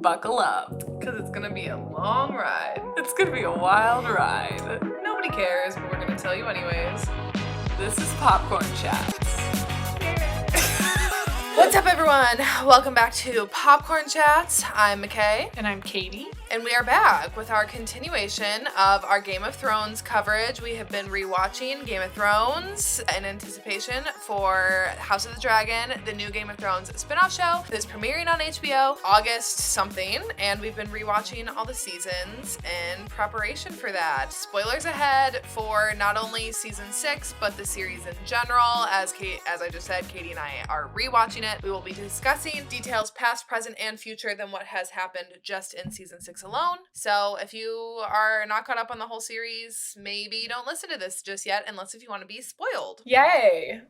buckle up, because it's gonna be a long ride. It's gonna be a wild ride. Nobody cares, but we're gonna tell you anyways. This is Popcorn Chats. What's up, everyone? Welcome back to Popcorn Chats. I'm McKay. And I'm Katie. And we are back with our continuation of our Game of Thrones coverage. We have been rewatching Game of Thrones in anticipation for House of the Dragon, the new Game of Thrones spin-off show that's premiering on HBO August something, and we've been rewatching all the seasons in preparation for that. Spoilers ahead for not only season 6, but the series in general. As I just said, Katie and I are rewatching it. We will be discussing details past, present, and future than what has happened just in season 6 alone. So if you are not caught up on the whole series, maybe don't listen to this just yet, unless if you want to be spoiled. Yay!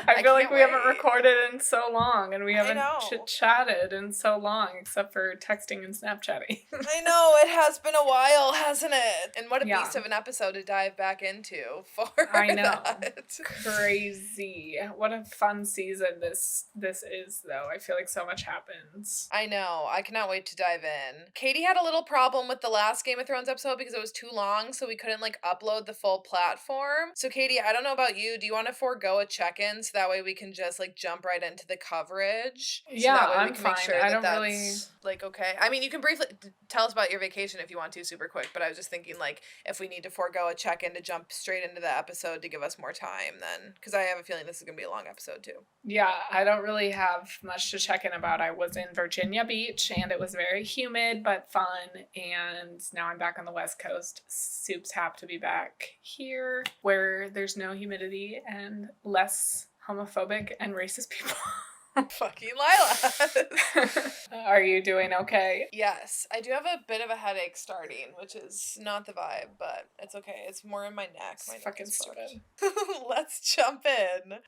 I feel like we haven't recorded in so long, and we haven't chit-chatted in so long, except for texting and Snapchatting. I know, it has been a while, hasn't it? And what a beast of an episode to dive back into for I know. that. Crazy. What a fun season this is, though. I feel like so much happens. I know. I cannot wait to dive in. Katie had a little problem with the last Game of Thrones episode because it was too long, so we couldn't upload the full platform. So Katie, I don't know about you. Do you want to forego a check-in so that way we can just jump right into the coverage? Yeah, so that way I'm we can fine. Make sure I don't that's really okay. I mean, you can briefly tell us about your vacation if you want to, super quick. But I was just thinking if we need to forego a check-in to jump straight into the episode to give us more time, then because I have a feeling this is gonna be a long episode too. Yeah, I don't really have much to check in about. I was in Virginia Beach and it was very humid but fun, and now I'm back on the West Coast. Soups happy to be back here where there's no humidity and less homophobic and racist people. Fucking Lila. Are you doing okay? Yes. I do have a bit of a headache starting, which is not the vibe, but it's okay. It's more in my neck. My fucking stupid. Let's jump in.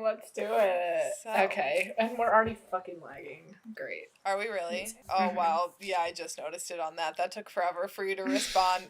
Let's do it. So. Okay. And we're already fucking lagging. Great. Are we really? Oh, wow. Yeah, I just noticed it on that. That took forever for you to respond.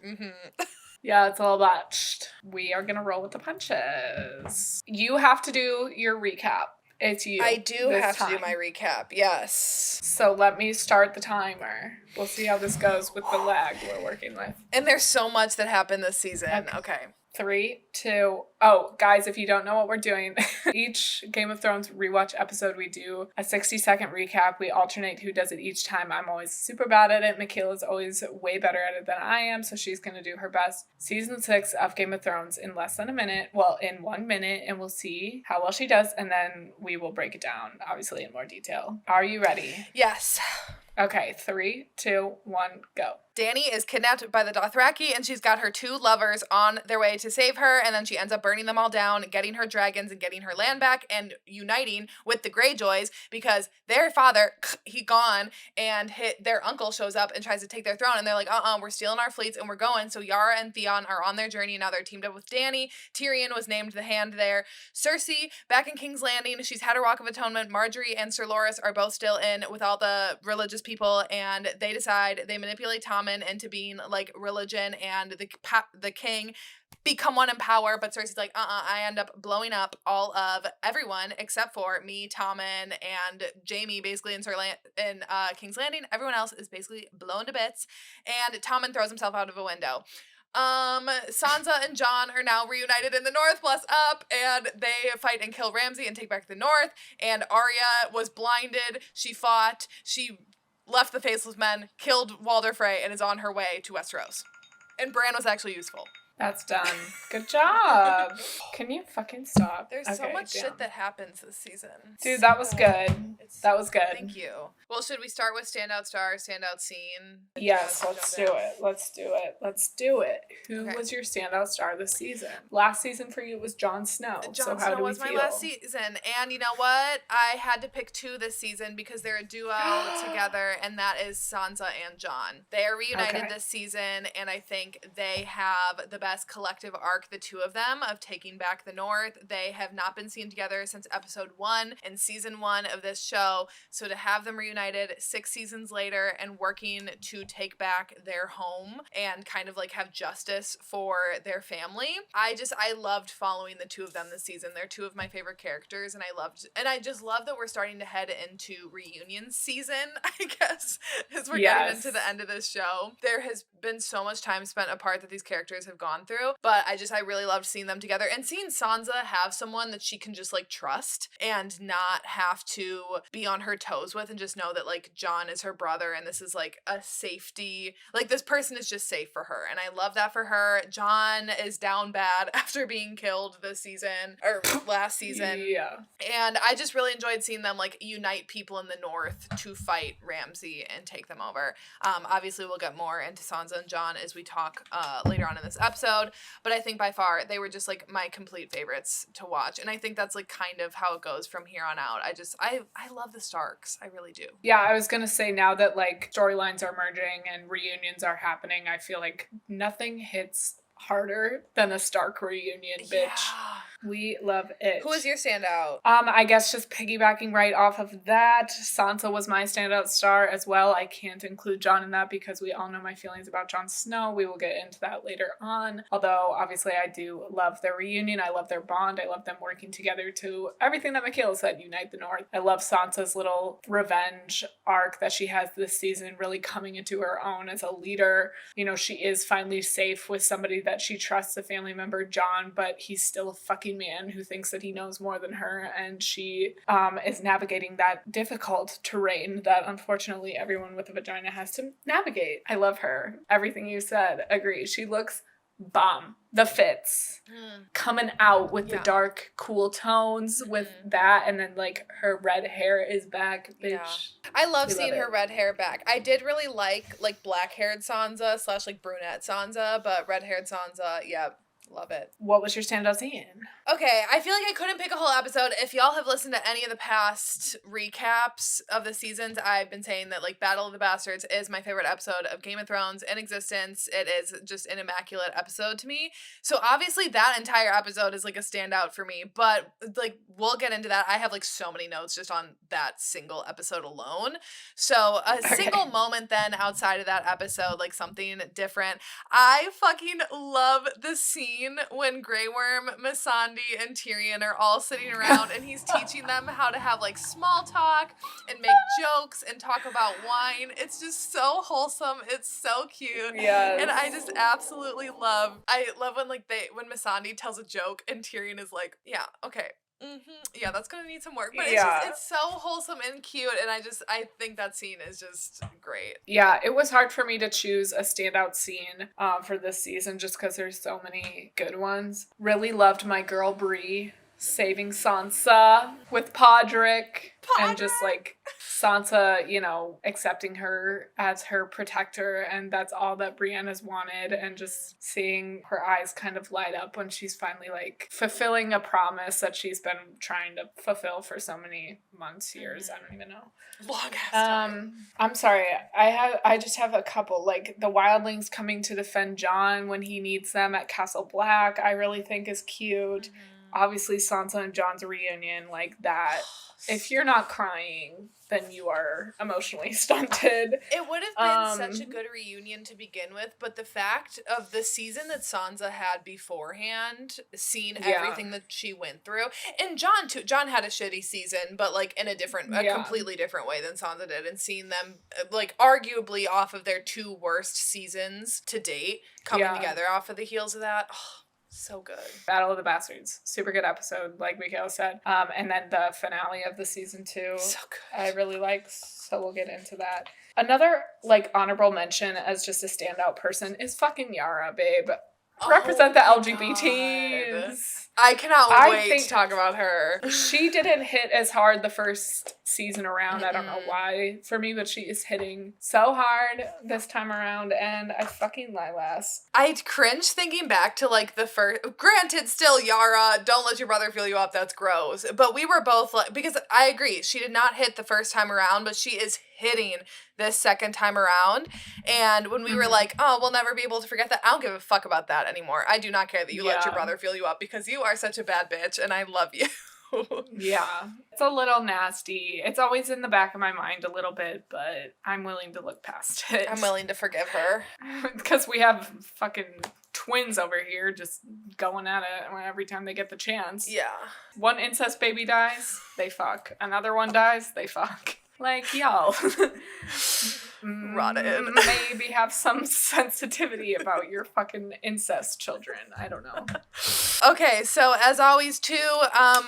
Yeah, it's all botched. We are gonna roll with the punches. You have to do your recap. It's you. I do have to do my recap, yes. So let me start the timer. We'll see how this goes with the lag we're working with. And there's so much that happened this season. Okay. 3, 2, oh, guys, if you don't know what we're doing, each Game of Thrones rewatch episode, we do a 60-second recap. We alternate who does it each time. I'm always super bad at it. Michaela's always way better at it than I am, so she's going to do her best. Season 6 of Game of Thrones in less than a minute. Well, in 1 minute, and we'll see how well she does, and then we will break it down, obviously, in more detail. Are you ready? Yes. Okay, 3, 2, 1, go. Dany is kidnapped by the Dothraki, and she's got her 2 lovers on their way to save her, and then she ends up burning them all down, getting her dragons and getting her land back, and uniting with the Greyjoys, because their father, he gone, and their uncle shows up and tries to take their throne, and they're like, we're stealing our fleets, and we're going. So Yara and Theon are on their journey, and now they're teamed up with Dany. Tyrion was named the Hand there. Cersei, back in King's Landing, she's had her Walk of Atonement. Marjorie and Sir Loras are both still in with all the religious people, and they manipulate Tommen into being religion and the king become one in power, but Cersei's like, I end up blowing up all of everyone except for me, Tommen, and Jaime, basically in King's Landing. Everyone else is basically blown to bits, and Tommen throws himself out of a window. Sansa and Jon are now reunited in the North plus up, and they fight and kill Ramsay and take back the North, and Arya was blinded, she fought, she left the Faceless Men, killed Walder Frey, and is on her way to Westeros. And Bran was actually useful. That's done. Good job. Can you fucking stop? There's so much shit that happens this season. Dude, that was good. That was good. Thank you. Well, should we start with standout star, standout scene? Yes, let's do it. Who was your standout star this season? Last season for you was Jon Snow. Jon Snow was my last season. And you know what? I had to pick 2 this season because they're a duo together, and that is Sansa and Jon. They are reunited this season, and I think they have the best collective arc, the 2 of them, of taking back the North. They have not been seen together since episode 1 and season 1 of this show, so to have them reunited reunited 6 seasons later and working to take back their home and kind of like have justice for their family. I loved following the two of them this season. They're two of my favorite characters, and I just love that we're starting to head into reunion season, I guess, as we're getting into the end of this show. There has been so much time spent apart that these characters have gone through, but I really loved seeing them together and seeing Sansa have someone that she can just like trust and not have to be on her toes with, and just know that like Jon is her brother and this is like a safety, like this person is just safe for her, and I love that for her. Jon is down bad after being killed this season or last season. Yeah. And I just really enjoyed seeing them like unite people in the north to fight Ramsay and take them over. Obviously we'll get more into Sansa and Jon as we talk later on in this episode, but I think by far they were just like my complete favorites to watch, and I think that's like kind of how it goes from here on out. I love the Starks. I really do. Yeah, I was gonna say, now that like storylines are merging and reunions are happening, I feel like nothing hits harder than a Stark reunion, bitch. Yeah. We love it. Who is your standout? I guess just piggybacking right off of that, Sansa was my standout star as well. I can't include Jon in that because we all know my feelings about Jon Snow. We will get into that later on. Although, obviously, I do love their reunion. I love their bond. I love them working together to everything that Michaela said, unite the North. I love Sansa's little revenge arc that she has this season, really coming into her own as a leader. You know, she is finally safe with somebody that she trusts, a family member, Jon, but he's still a fucking man who thinks that he knows more than her, and she is navigating that difficult terrain that unfortunately everyone with a vagina has to navigate. I love her. Everything you said, agree. She looks bomb. The fits coming out with the dark cool tones with that, and then like her red hair is back, bitch. Yeah. I love seeing her red hair back. I did really like black haired Sansa / like brunette Sansa, but red haired Sansa, yep. Love it. What was your standout scene? Okay, I feel like I couldn't pick a whole episode. If y'all have listened to any of the past recaps of the seasons, I've been saying that like Battle of the Bastards is my favorite episode of Game of Thrones in existence. It is just an immaculate episode to me. So obviously that entire episode is like a standout for me, but like we'll get into that. I have like so many notes just on that single episode alone. So a single moment then outside of that episode, like something different. I fucking love the scene when Grey Worm, Missandei, and Tyrion are all sitting around and he's teaching them how to have like small talk and make jokes and talk about wine. It's just so wholesome. It's so cute. Yes. And I just absolutely love when when Missandei tells a joke and Tyrion is like, yeah, okay. Yeah, that's gonna need some work, but it's so wholesome and cute, and I think that scene is just great. Yeah, it was hard for me to choose a standout scene for this season just because there's so many good ones. Really loved my girl Bree saving Sansa with Podrick. And just like Sansa, you know, accepting her as her protector, and that's all that Brienne's wanted, and just seeing her eyes kind of light up when she's finally like fulfilling a promise that she's been trying to fulfill for so many months, years, I don't even know. Long ass time. I'm sorry, I just have a couple, like the wildlings coming to defend Jon when he needs them at Castle Black, I really think is cute. Obviously Sansa and Jon's reunion, like that. If you're not crying, then you are emotionally stunted. It would have been such a good reunion to begin with, but the fact of the season that Sansa had beforehand, seeing everything that she went through, and Jon too. Jon had a shitty season, but like in a completely different way than Sansa did, and seeing them like arguably off of their two worst seasons to date coming together off of the heels of that. Oh, so good. Battle of the Bastards. Super good episode, like Michaela said. And then the finale of the season 2. So good. I really like, so we'll get into that. Another, like, honorable mention as just a standout person is fucking Yara, babe. Represent the LGBTs. God. I cannot wait to talk about her. She didn't hit as hard the first season around. I don't know why for me, but she is hitting so hard this time around, and I fucking Lilas. I cringe thinking back to like the first. Granted, still Yara, don't let your brother fill you up. That's gross. But we were both like, because I agree, she did not hit the first time around, but she is hitting this second time around. And when we were like, oh, we'll never be able to forget that, I don't give a fuck about that anymore. I do not care that you let your brother fill you up because you are such a bad bitch and I love you. Yeah. It's a little nasty. It's always in the back of my mind a little bit, but I'm willing to look past it. I'm willing to forgive her. Because we have fucking twins over here just going at it every time they get the chance. Yeah. One incest baby dies, they fuck. Another one dies, they fuck. Like, yo. Rotted. Maybe have some sensitivity about your fucking incest children. I don't know. Okay, so as always, too,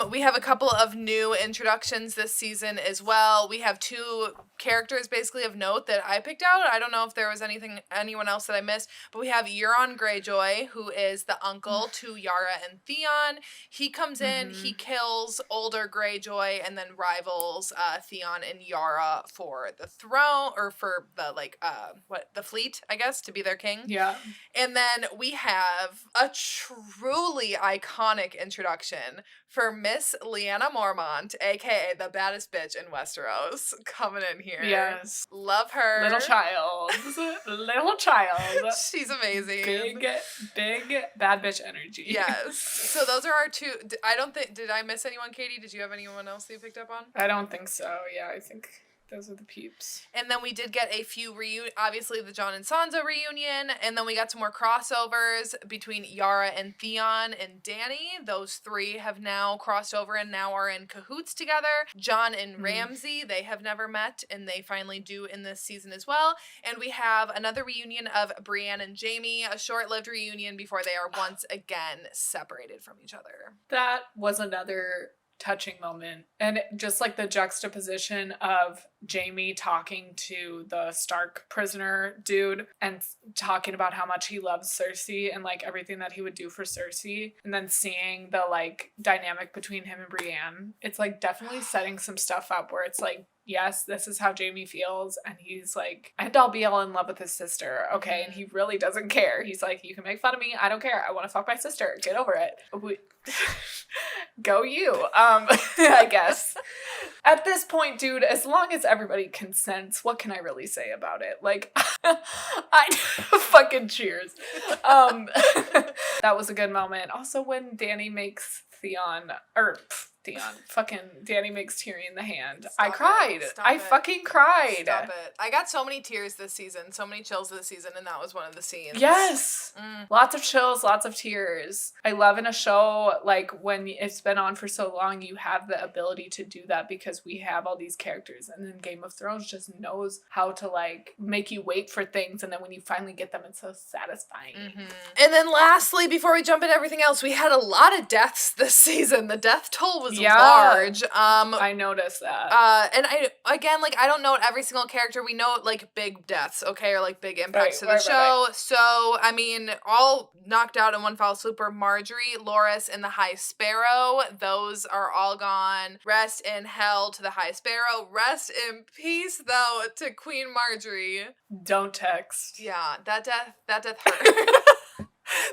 we have a couple of new introductions this season as well. We have 2 characters basically of note that I picked out. I don't know if there was anyone else that I missed, but we have Euron Greyjoy, who is the uncle to Yara and Theon. He comes in, he kills older Greyjoy, and then rivals Theon and Yara for the throne, or for the, the fleet, I guess, to be their king. Yeah. And then we have a truly iconic introduction for Miss Lyanna Mormont, aka the baddest bitch in Westeros, coming in here. Yes. Love her. Little child. Little child. She's amazing. Big bad bitch energy. Yes. So those are our 2. Did I miss anyone, Katie? Did you have anyone else that you picked up on? I don't think so. Yeah, I think those are the peeps. And then we did get a few obviously the Jon and Sansa reunion, and then we got some more crossovers between Yara and Theon and Dany. Those 3 have now crossed over and now are in cahoots together. Jon and Ramsay, they have never met, and they finally do in this season as well. And we have another reunion of Brienne and Jaime, a short-lived reunion before they are once again separated from each other. That was another touching moment, and just like the juxtaposition of Jaime talking to the Stark prisoner dude and talking about how much he loves Cersei and like everything that he would do for Cersei, and then seeing the like dynamic between him and Brienne, it's like definitely setting some stuff up where it's like, yes, this is how Jaime feels, and he's like, and I'll be all in love with his sister, okay? And he really doesn't care. He's like, you can make fun of me, I don't care. I want to fuck my sister. Get over it. Go you, I guess. At this point, dude, as long as everybody consents, what can I really say about it? Like, I fucking cheers. That was a good moment. Also, when Dany makes Dany makes Tyrion the hand. I cried. I fucking cried. Stop it. I got so many tears this season, so many chills this season, and that was one of the scenes. Yes. Lots of chills, lots of tears. I love in a show, like, when it's been on for so long, you have the ability to do that because we have all these characters, and then Game of Thrones just knows how to, like, make you wait for things, and then when you finally get them, it's so satisfying. And then lastly, before we jump into everything else, we had a lot of deaths this season. The death toll was large. I noticed that. And I don't note every single character. We note like big deaths, okay, or like big impacts to the show. Right. So I mean, all knocked out in one foul swoop are Marjorie, Loras, and the High Sparrow. Those are all gone. Rest in hell to the High Sparrow. Rest in peace, though, to Queen Marjorie. Don't text. Yeah, that death hurt.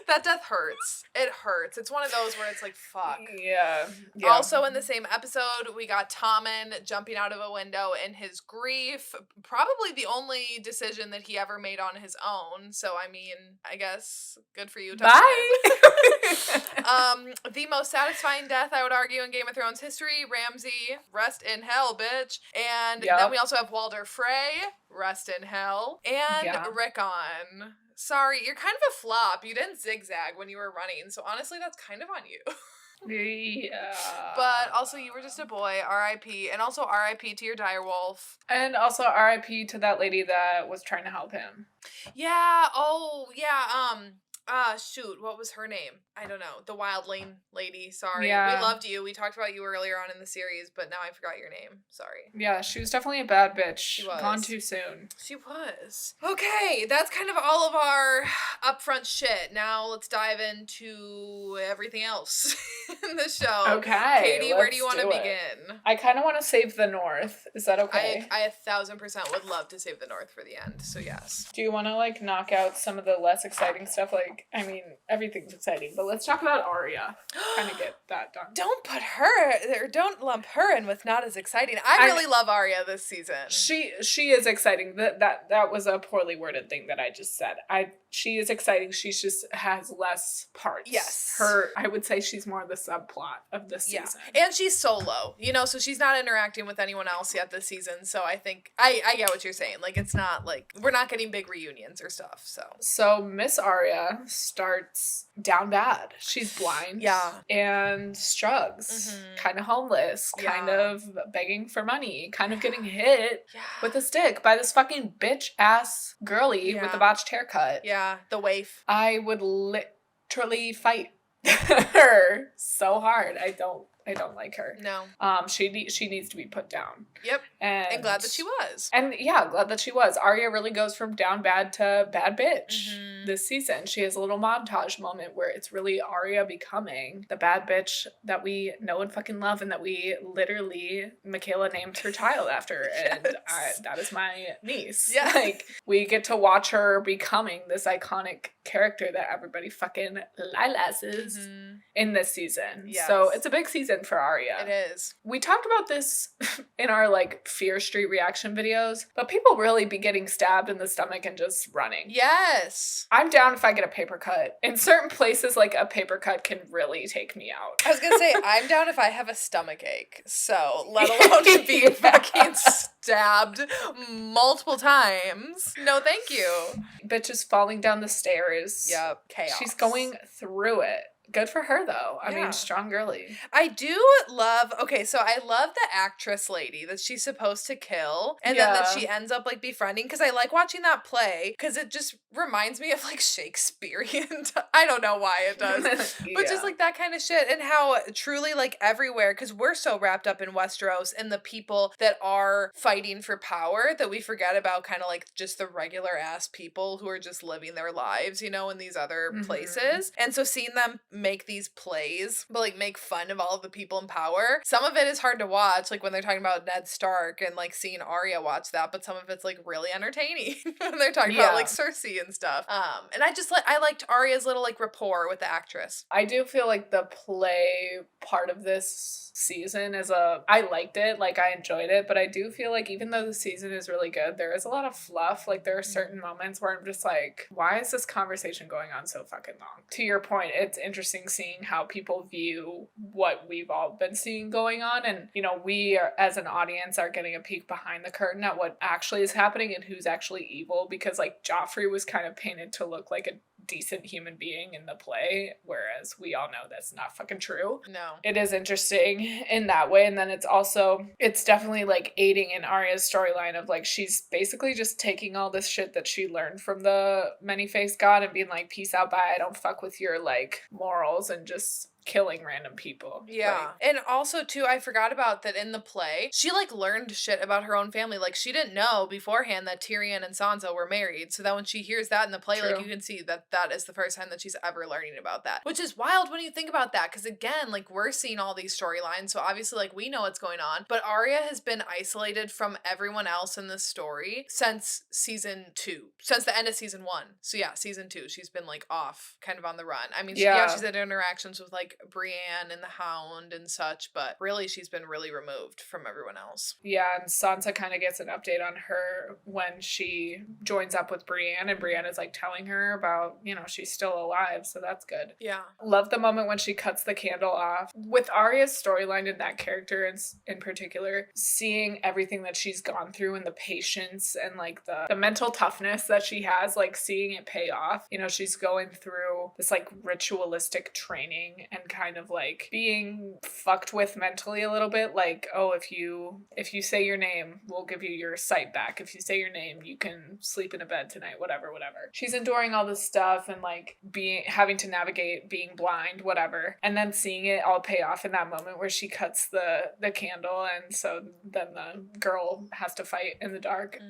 That death hurts. It hurts. It's one of those where it's like, fuck. Yeah. Also in the same episode, we got Tommen jumping out of a window in his grief. Probably the only decision that he ever made on his own. So, I mean, I guess good for you, Tommen. Bye! The most satisfying death, I would argue, in Game of Thrones history, Ramsay, rest in hell, bitch. And then we also have Walder Frey, rest in hell. And Rickon. Sorry, you're kind of a flop. You didn't zigzag when you were running, so honestly, that's kind of on you. Yeah. But also, you were just a boy, R.I.P. And also R.I.P. to your direwolf. And also R.I.P. to that lady that was trying to help him. Yeah, shoot, what was her name? I don't know. The wildling lady, sorry. Yeah. We loved you. We talked about you earlier on in the series, but now I forgot your name. Sorry. Yeah, she was definitely a bad bitch. She was. Gone too soon. She was. Okay, that's kind of all of our upfront shit. Now let's dive into everything else in the show. Okay, Katie, where do you want to begin? I kind of want to save the North. Is that okay? I 1,000% would love to save the North for the end, so yes. Do you want to, like, knock out some of the less exciting stuff, like I mean, everything's exciting, but let's talk about Arya. Kind of get that done. Don't lump her in with not as exciting. I really love Arya this season. She is exciting. That was a poorly worded thing that I just said. She is exciting. She just has less parts. Yes. I would say she's more the subplot of this season. And she's solo, so she's not interacting with anyone else yet this season. So I think I get what you're saying. Like, it's not like we're not getting big reunions or stuff. So Miss Arya starts down bad. She's blind. Yeah. And strugs. Kind of homeless. Kind of begging for money. Kind of getting hit with a stick by this fucking bitch ass girly with the botched haircut. Yeah, the waif. I would literally fight her so hard. I don't like her. No. She needs to be put down. Yep. And glad that she was. And yeah, glad that she was. Arya really goes from down bad to bad bitch this season. She has a little montage moment where it's really Arya becoming the bad bitch that we know and fucking love, and that we literally, Michaela named her child after. And that is my niece. Yeah. Like, we get to watch her becoming this iconic character that everybody fucking lilasses in this season. Yes. So it's a big season for Arya. It is. We talked about this in our Fear Street reaction videos, but people really be getting stabbed in the stomach and just running. Yes. I'm down if I get a paper cut. In certain places, a paper cut can really take me out. I was gonna say, I'm down if I have a stomach ache. So, let alone being fucking stabbed multiple times. No, thank you. Bitch is falling down the stairs. Yep. Chaos. She's going through it. Good for her, though. I mean, strong girly. I do love, so I love the actress lady that she's supposed to kill, and then that she ends up, befriending, because I like watching that play, because it just reminds me of, Shakespearean, I don't know why it does, but just, that kind of shit, and how truly, everywhere, because we're so wrapped up in Westeros and the people that are fighting for power, that we forget about kind of, just the regular-ass people who are just living their lives, in these other places, and so seeing them make these plays, but make fun of all of the people in power. Some of it is hard to watch, when they're talking about Ned Stark and seeing Arya watch that, but some of it's really entertaining when they're talking about Cersei and stuff. And I liked Arya's little rapport with the actress. I do feel the play part of this season I liked it, I enjoyed it, but I do feel even though the season is really good, there is a lot of fluff. There are certain moments where I'm just why is this conversation going on so fucking long? To your point, it's interesting seeing how people view what we've all been seeing going on, and we are, as an audience, are getting a peek behind the curtain at what actually is happening and who's actually evil, because Joffrey was kind of painted to look like a decent human being in the play, whereas we all know that's not fucking true. No. It is interesting in that way, and then it's definitely aiding in Arya's storyline of she's basically just taking all this shit that she learned from the many-faced god and being peace out, bye, I don't fuck with your morals, and just killing random people. Yeah. And also, too, I forgot about that in the play, she, learned shit about her own family. She didn't know beforehand that Tyrion and Sansa were married. So that when she hears that in the play, you can see that that is the first time that she's ever learning about that. Which is wild when you think about that. Because, again, we're seeing all these storylines. So, obviously, we know what's going on. But Arya has been isolated from everyone else in this story since season 2. Since the end of season 1. So, yeah, season 2. She's been, off, kind of on the run. I mean, she's had interactions with, Brienne and the Hound and such, but really she's been really removed from everyone else. Yeah, and Sansa kind of gets an update on her when she joins up with Brienne, and Brienne is telling her about, she's still alive, so that's good. Yeah. Love the moment when she cuts the candle off. With Arya's storyline and that character in particular, seeing everything that she's gone through and the patience and the mental toughness that she has, seeing it pay off. She's going through this ritualistic training and kind of being fucked with mentally a little bit, if you say your name, we'll give you your sight back. If you say your name, you can sleep in a bed tonight, whatever. She's enduring all this stuff and having to navigate being blind, whatever, and then seeing it all pay off in that moment where she cuts the candle, and so then the girl has to fight in the dark.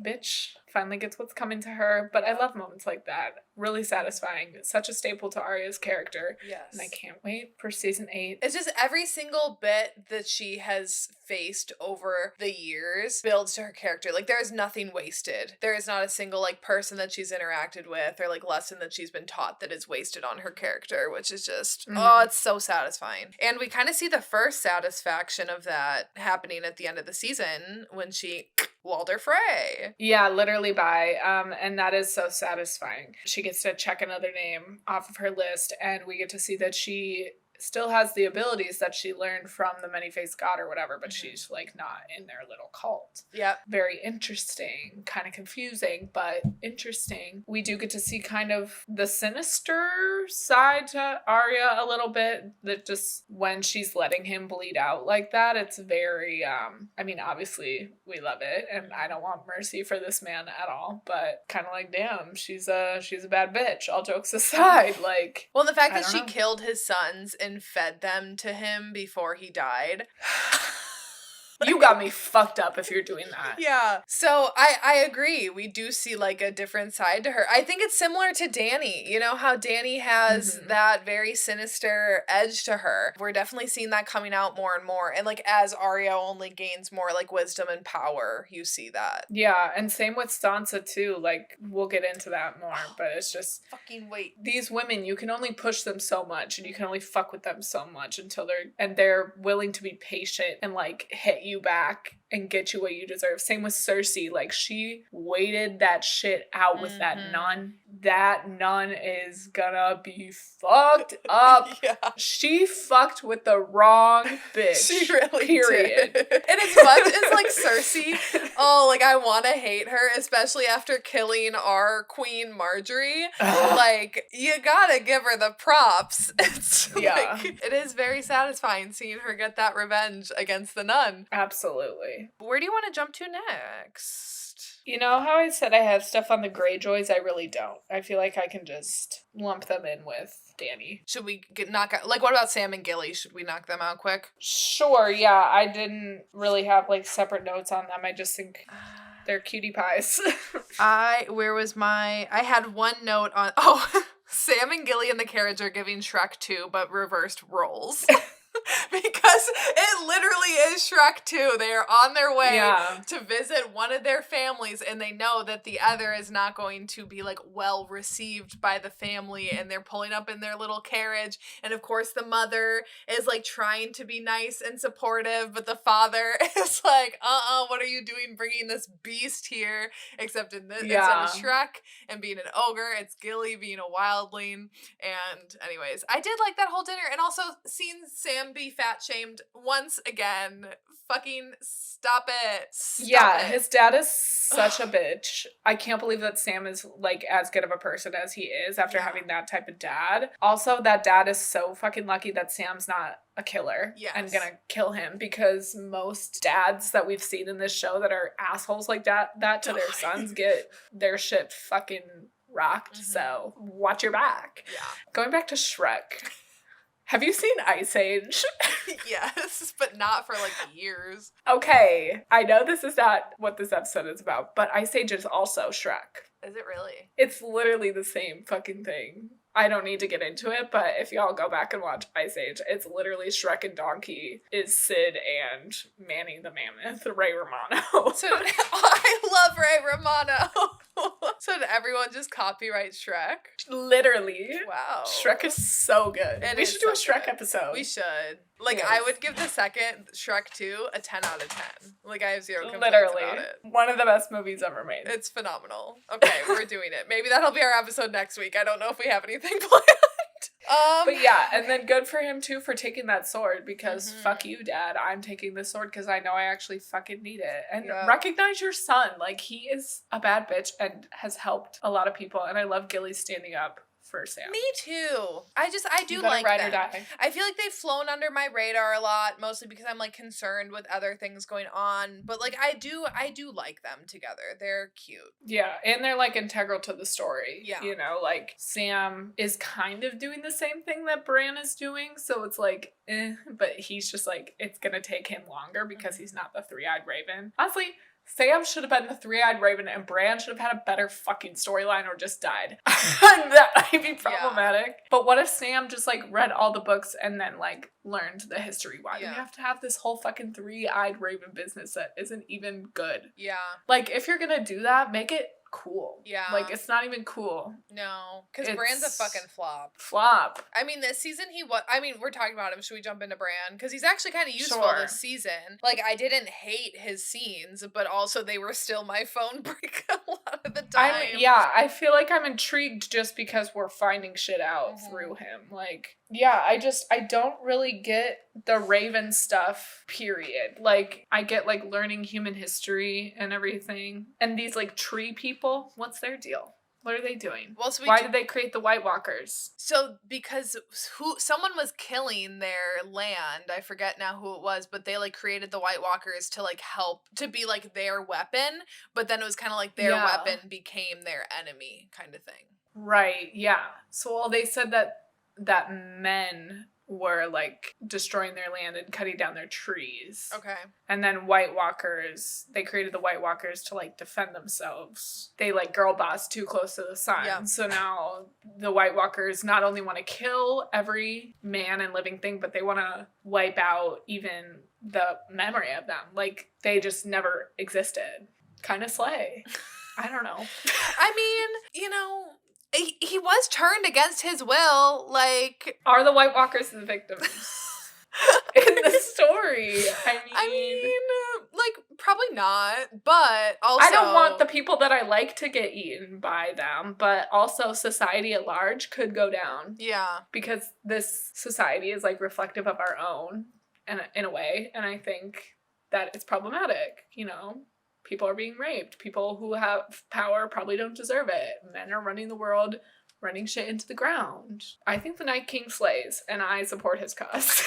bitch finally gets what's coming to her. But I love moments like that. Really satisfying. Such a staple to Arya's character. Yes. And I can't wait for season 8. It's just every single bit that she has faced over the years builds to her character. Like, there is nothing wasted. There is not a single, like, person that she's interacted with or, like, lesson that she's been taught that is wasted on her character, which is just, oh, it's so satisfying. And we kind of see the first satisfaction of that happening at the end of the season when she Walder Frey. Yeah, literally by. And that is so satisfying. She gets to check another name off of her list, and we get to see that she still has the abilities that she learned from the many-faced god or whatever, but she's like not in their little cult. Yep. Very interesting, kind of confusing, but interesting. We do get to see kind of the sinister side to Arya a little bit, that just when she's letting him bleed out like that, it's very, I mean, obviously we love it, and I don't want mercy for this man at all, but kind of like, damn, she's a bad bitch, all jokes aside, like. Well, the fact that she killed his sons and fed them to him before he died. You got me fucked up if you're doing that. Yeah. So I agree. We do see like a different side to her. I think it's similar to Dany. You know how Dany has that very sinister edge to her. We're definitely seeing that coming out more and more. And like as Arya only gains more like wisdom and power, you see that. Yeah, and same with Sansa too. Like we'll get into that more, but it's just fucking wait. These women, you can only push them so much and you can only fuck with them so much until they're willing to be patient and like hit you back and get you what you deserve. Same with Cersei. Like, she waited that shit out with that nun. That nun is gonna be fucked up. Yeah. She fucked with the wrong bitch. She really period. did. And as much as, like, Cersei, oh, like, I want to hate her, especially after killing our queen Marjorie. Like, you gotta give her the props. It's like, it is very satisfying seeing her get that revenge against the nun. Absolutely. Where do you want to jump to next? You know how I said I have stuff on the Greyjoys? I really don't. I feel like I can just lump them in with Dany. Should we knock out, like, what about Sam and Gilly? Should we knock them out quick? Sure, yeah. I didn't really have, like, separate notes on them. I just think they're cutie pies. I had one note on, Sam and Gilly in the carriage are giving Shrek 2, but reversed roles. Because it literally is Shrek 2. They are on their way to visit one of their families, and they know that the other is not going to be, like, well received by the family, and they're pulling up in their little carriage, and of course the mother is, like, trying to be nice and supportive, but the father is like, what are you doing bringing this beast here? Except in this, instead of Shrek and being an ogre, it's Gilly being a wildling. And anyways, I did like that whole dinner, and also seeing Sam be fat shamed once again. Fucking stop it. Stop it. His dad is such a bitch. I can't believe that Sam is like as good of a person as he is after having that type of dad. Also, that dad is so fucking lucky that Sam's not a killer and gonna kill him, because most dads that we've seen in this show that are assholes like that to their sons get their shit fucking rocked. So watch your back. Yeah. Going back to Shrek. Have you seen Ice Age? Yes, but not for, like, years. Okay, I know this is not what this episode is about, but Ice Age is also Shrek. Is it really? It's literally the same fucking thing. I don't need to get into it, but if y'all go back and watch Ice Age, it's literally Shrek and Donkey is Sid and Manny the Mammoth, Ray Romano. So I love Ray Romano. So did everyone just copyright Shrek? Literally. Wow. Shrek is so good. We should do a Shrek episode. We should. Like, I would give the second Shrek 2 a 10 out of 10. Like, I have zero complaints about it. One of the best movies ever made. It's phenomenal. Okay, we're doing it. Maybe that'll be our episode next week. I don't know if we have anything planned. But yeah, and then good for him too for taking that sword, because fuck you, Dad. I'm taking this sword because I know I actually fucking need it. And recognize your son. Like, he is a bad bitch and has helped a lot of people. And I love Gilly standing up for Sam. Me too. I do like ride them. or die. I feel like they've flown under my radar a lot, mostly because I'm like concerned with other things going on. But like I do like them together. They're cute. Yeah, and they're like integral to the story. Yeah. You know, like Sam is kind of doing the same thing that Bran is doing, so it's like, but he's just like, it's gonna take him longer because he's not the three-eyed raven. Honestly, Sam should have been the three-eyed raven, and Bran should have had a better fucking storyline or just died. That might be problematic. Yeah. But what if Sam just, like, read all the books and then, like, learned the history? Why do we have to have this whole fucking three-eyed raven business that isn't even good? Yeah. Like, if you're gonna do that, make it cool. Yeah. Like, it's not even cool. No. Because Bran's a fucking flop. Flop. I mean, this season we're talking about him. Should we jump into Bran? Because he's actually kind of useful this season. Like, I didn't hate his scenes, but also they were still my phone break a lot of the time. I feel like I'm intrigued just because we're finding shit out through him. Like, yeah, I don't really get the Raven stuff, period. Like, I get, like, learning human history and everything. And these, like, tree people, what's their deal? What are they doing? Well, why did they create the White Walkers? So, because someone was killing their land. I forget now who it was, but they, like, created the White Walkers to, like, help, to be, like, their weapon. But then it was kind of like their weapon became their enemy kind of thing. Right, yeah. So, well, they said that men were, like, destroying their land and cutting down their trees. Okay. And then White Walkers, they created the White Walkers to, like, defend themselves. They, like, girl boss too close to the sun. Yeah. So now the White Walkers not only want to kill every man and living thing, but they want to wipe out even the memory of them. Like, they just never existed. Kind of slay. I don't know. I mean, you know, he was turned against his will, like... Are the White Walkers the victims in the story? I mean, like, probably not, but also... I don't want the people that I like to get eaten by them, but also society at large could go down. Yeah. Because this society is, like, reflective of our own, in a way, and I think that it's problematic, you know? People are being raped. People who have power probably don't deserve it. Men are running the world, running shit into the ground. I think the Night King slays, and I support his cause.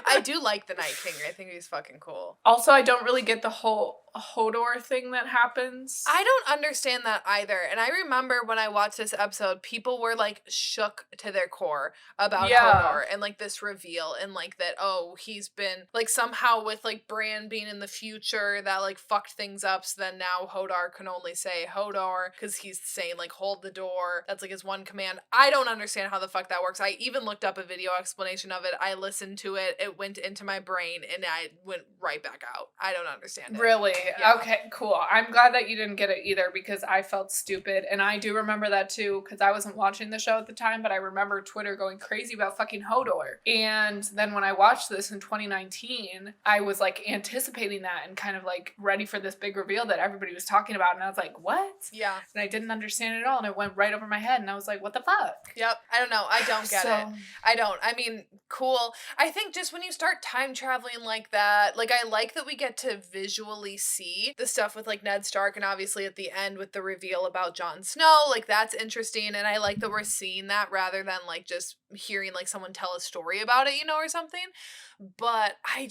I do like the Night King. I think he's fucking cool. Also, I don't really get the whole Hodor thing that happens. I don't understand that either. And I remember when I watched this episode, people were, like, shook to their core about Hodor and, like, this reveal and, like, that, oh, he's been, like, somehow with, like, Bran being in the future that, like, fucked things up. So then now Hodor can only say Hodor because he's saying, like, hold the door. That's, like, his one command. I don't understand how the fuck that works. I even looked up a video explanation of it. I listened to it. It went into my brain and I went right back out. I don't understand it. Really? Yeah. Okay, cool. I'm glad that you didn't get it either because I felt stupid. And I do remember that too because I wasn't watching the show at the time, but I remember Twitter going crazy about fucking Hodor. And then when I watched this in 2019, I was, like, anticipating that and kind of, like, ready for this big reveal that everybody was talking about. And I was like, what? Yeah. And I didn't understand it at all. And it went right over my head. And I was like, what the fuck? Yep. I don't know. I don't get it. I don't. I mean, cool. I think just when you start time traveling like that, like, I like that we get to visually see the stuff with, like, Ned Stark and obviously at the end with the reveal about Jon Snow. Like, that's interesting. And I like that we're seeing that rather than, like, just hearing, like, someone tell a story about it, you know, or something. But I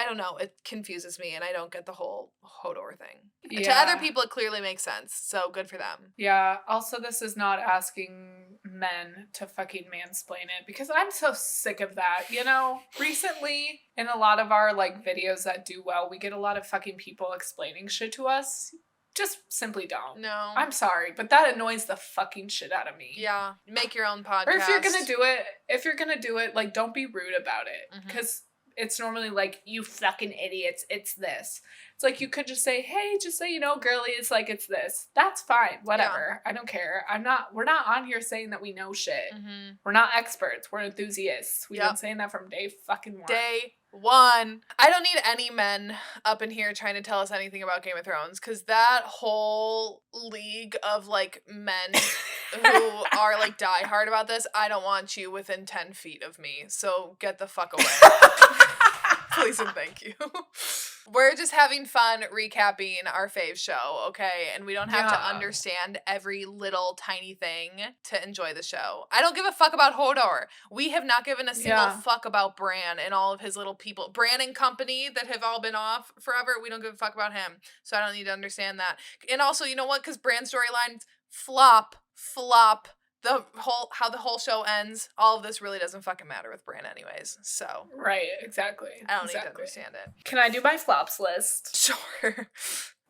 don't know. It confuses me and I don't get the whole Hodor thing. Yeah. To other people, it clearly makes sense. So good for them. Yeah. Also, this is not asking men to fucking mansplain it because I'm so sick of that. You know, recently in a lot of our, like, videos that do well, we get a lot of fucking people explaining shit to us. Just simply don't. No. I'm sorry, but that annoys the fucking shit out of me. Yeah. Make your own podcast. Or if you're gonna do it, like, don't be rude about it. Because it's normally like, you fucking idiots, it's this. It's like, you could just say, hey, just so you know, girly, it's like, it's this. That's fine. Whatever. Yeah. I don't care. We're not on here saying that we know shit. We're not experts. We're enthusiasts. We've been saying that from day fucking one. Day one. I don't need any men up in here trying to tell us anything about Game of Thrones because that whole league of, like, men who are, like, diehard about this, I don't want you within 10 feet of me. So get the fuck away. Please and thank you. We're just having fun recapping our fave show, okay? And we don't have to understand every little tiny thing to enjoy the show. I don't give a fuck about Hodor. We have not given a single fuck about Bran and all of his little people. Bran and company that have all been off forever, we don't give a fuck about him. So I don't need to understand that. And also, you know what? Because Bran's storylines flop, how the whole show ends, all of this really doesn't fucking matter with Bran anyways. So Right, exactly. I don't need to understand it. Can I do my flops list? Sure.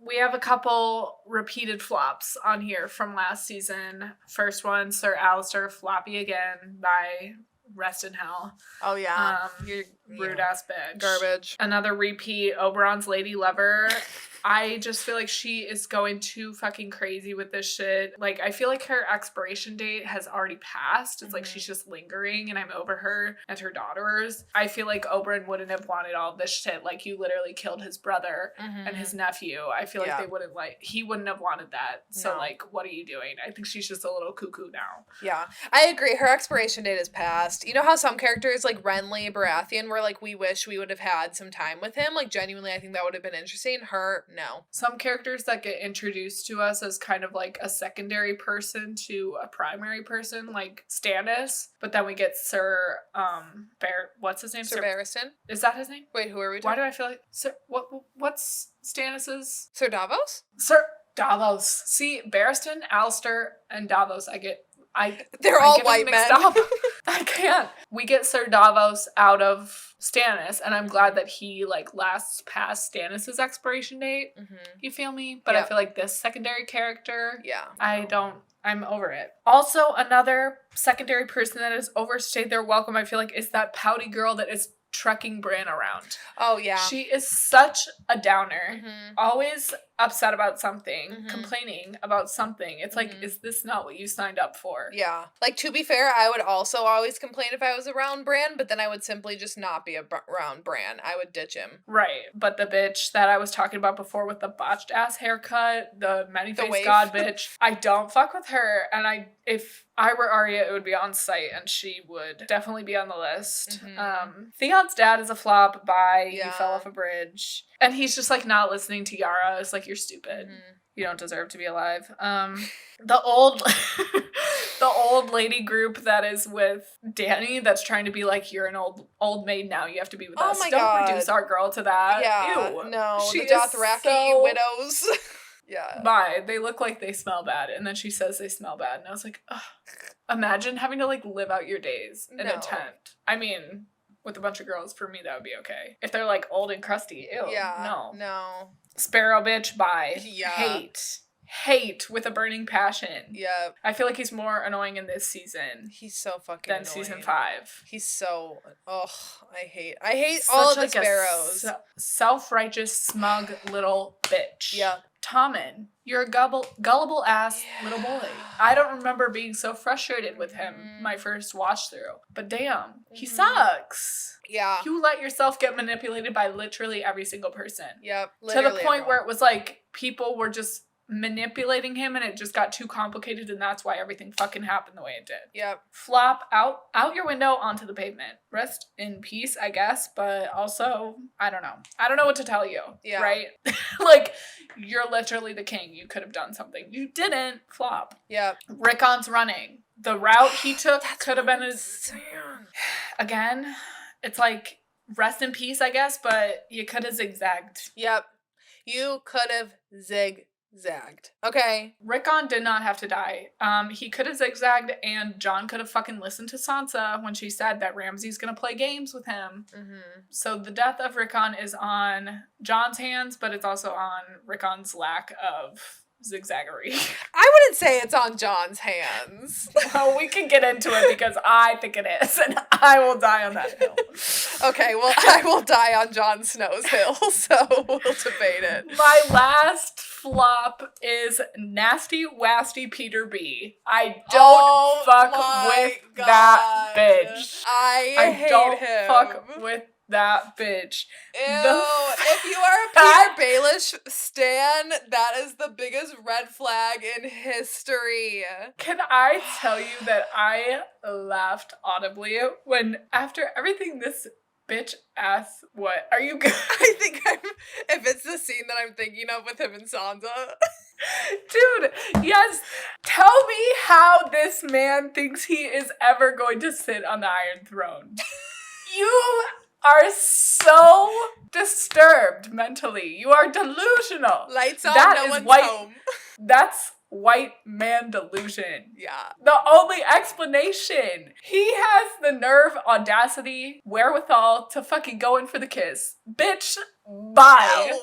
We have a couple repeated flops on here from last season. First one, Sir Alistair, floppy again by Rest in Hell. Oh yeah. You're rude ass bitch. Garbage. Another repeat, Oberon's lady lover. I just feel like she is going too fucking crazy with this shit. Like, I feel like her expiration date has already passed. It's like she's just lingering and I'm over her and her daughters. I feel like Oberyn wouldn't have wanted all this shit. Like, you literally killed his brother and his nephew. I feel like he wouldn't have wanted that. So, like, what are you doing? I think she's just a little cuckoo now. Yeah, I agree. Her expiration date is past. You know how some characters like Renly, Baratheon, were like, we wish we would have had some time with him? Like, genuinely, I think that would have been interesting. Her, no. Some characters that get introduced to us as kind of like a secondary person to a primary person, like Stannis, but then we get Sir what's his name? Sir Barristan. Is that his name? Wait, who are we talking? Why do I feel like Sir what's Stannis's? Sir Davos? Sir Davos. See, Barristan, Alistair, and Davos They're all white men. I can't. We get Sir Davos out of Stannis, and I'm glad that he like lasts past Stannis's expiration date. You feel me? But I feel like this secondary character, I'm over it. Also, another secondary person that has overstayed their welcome, I feel like, is that pouty girl that is trucking Bran around. Oh, yeah. She is such a downer. Always upset about something, complaining about something. It's like, is this not what you signed up for? Yeah. Like, to be fair, I would also always complain if I was around Bran, but then I would simply just not be around Bran. I would ditch him. Right. But the bitch that I was talking about before with the botched ass haircut, the many-faced god bitch, I don't fuck with her. And if I were Arya, it would be on site, and she would definitely be on the list. Theon's dad is a flop by You Fell Off a Bridge. And he's just, like, not listening to Yara. It's like, you're stupid. You don't deserve to be alive. The old lady group that is with Dany that's trying to be like, you're an old maid now. You have to be with us. Don't reduce our girl to that. Yeah. Ew. No. She the Dothraki widows. Yeah. Bye. They look like they smell bad. And then she says they smell bad. And I was like, ugh. Imagine having to, like, live out your days in a tent. I mean, with a bunch of girls, for me, that would be okay. If they're, like, old and crusty, ew. Yeah. No. Sparrow bitch, bye. Yeah. Hate with a burning passion. Yeah. I feel like he's more annoying in this season. He's so fucking than annoying. Season 5. He's so, I hate all of the sparrows. Self-righteous, smug little bitch. Yeah. Tommen, you're a gullible ass little boy. I don't remember being so frustrated with him my first watch through. But damn, he sucks. Yeah. You let yourself get manipulated by literally every single person. Yep. To the point where it was like people were just manipulating him and it just got too complicated and that's why everything fucking happened the way it did. Yep. Flop out your window onto the pavement. Rest in peace, I guess, but also, I don't know. I don't know what to tell you. Yeah. Right? Like, you're literally the king. You could have done something. You didn't. Flop. Yep. Rickon's running. The route he took could have been again, it's like, rest in peace, I guess, but you could have zigzagged. Yep. You could have zigzagged. Okay. Rickon did not have to die. He could have zigzagged and Jon could have fucking listened to Sansa when she said that Ramsay's gonna play games with him. So the death of Rickon is on Jon's hands, but it's also on Rickon's lack of zigzaggery. I wouldn't say it's on Jon's hands. Well, we can get into it because I think it is, and I will die on that hill. Okay, well, I will die on Jon Snow's hill, so we'll debate it. My last flop is nasty, wasty Peter B. I don't fuck with that bitch. I hate don't him. Fuck with that bitch. Ew, if you are a Peter Baelish stan, that is the biggest red flag in history. Can I tell you that I laughed audibly when, after everything this bitch asked, what? Are you good? I think if it's the scene that I'm thinking of with him and Sansa. Dude, yes. Tell me how this man thinks he is ever going to sit on the Iron Throne. You are so disturbed mentally. You are delusional. Lights on, no one's home. That's white man delusion. Yeah. The only explanation. He has the nerve, audacity, wherewithal to fucking go in for the kiss. Bitch, bye. Ew.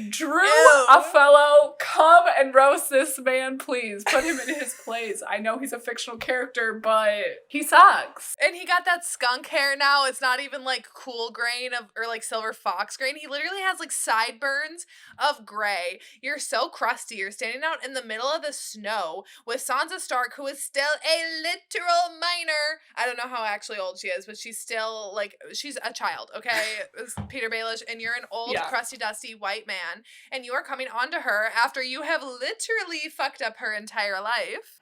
Drew Ew. a fellow, come and roast this man, please. Put him in his place. I know he's a fictional character, but he sucks. And he got that skunk hair now. It's not even like cool grain or like silver fox grain. He literally has like sideburns of gray. You're so crusty. You're standing out in the middle of the snow with Sansa Stark, who is still a literal minor. I don't know how actually old she is, but she's still like, she's a child, okay? It's Peter Baelish, and you're an old, crusty, dusty white man. And you are coming onto her after you have literally fucked up her entire life.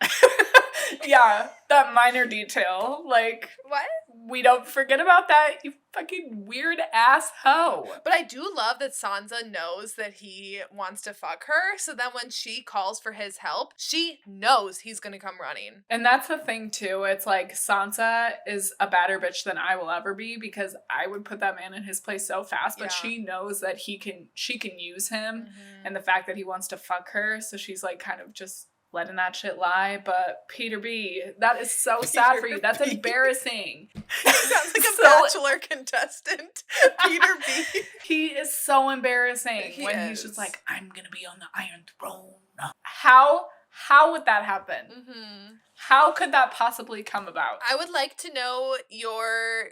Yeah, that minor detail. Like, what? We don't forget about that, you fucking weird ass hoe. But I do love that Sansa knows that he wants to fuck her, so then when she calls for his help, she knows he's gonna come running. And that's the thing too, it's like Sansa is a badder bitch than I will ever be, because I would put that man in his place so fast, but she knows that she can use him, and the fact that he wants to fuck her, so she's like kind of just letting that shit lie. But Peter B, that is so sad for you. That's embarrassing. He sounds like a Bachelor contestant. Peter B. He is so embarrassing he's just like, I'm gonna be on the Iron Throne. How would that happen? How could that possibly come about? I would like to know your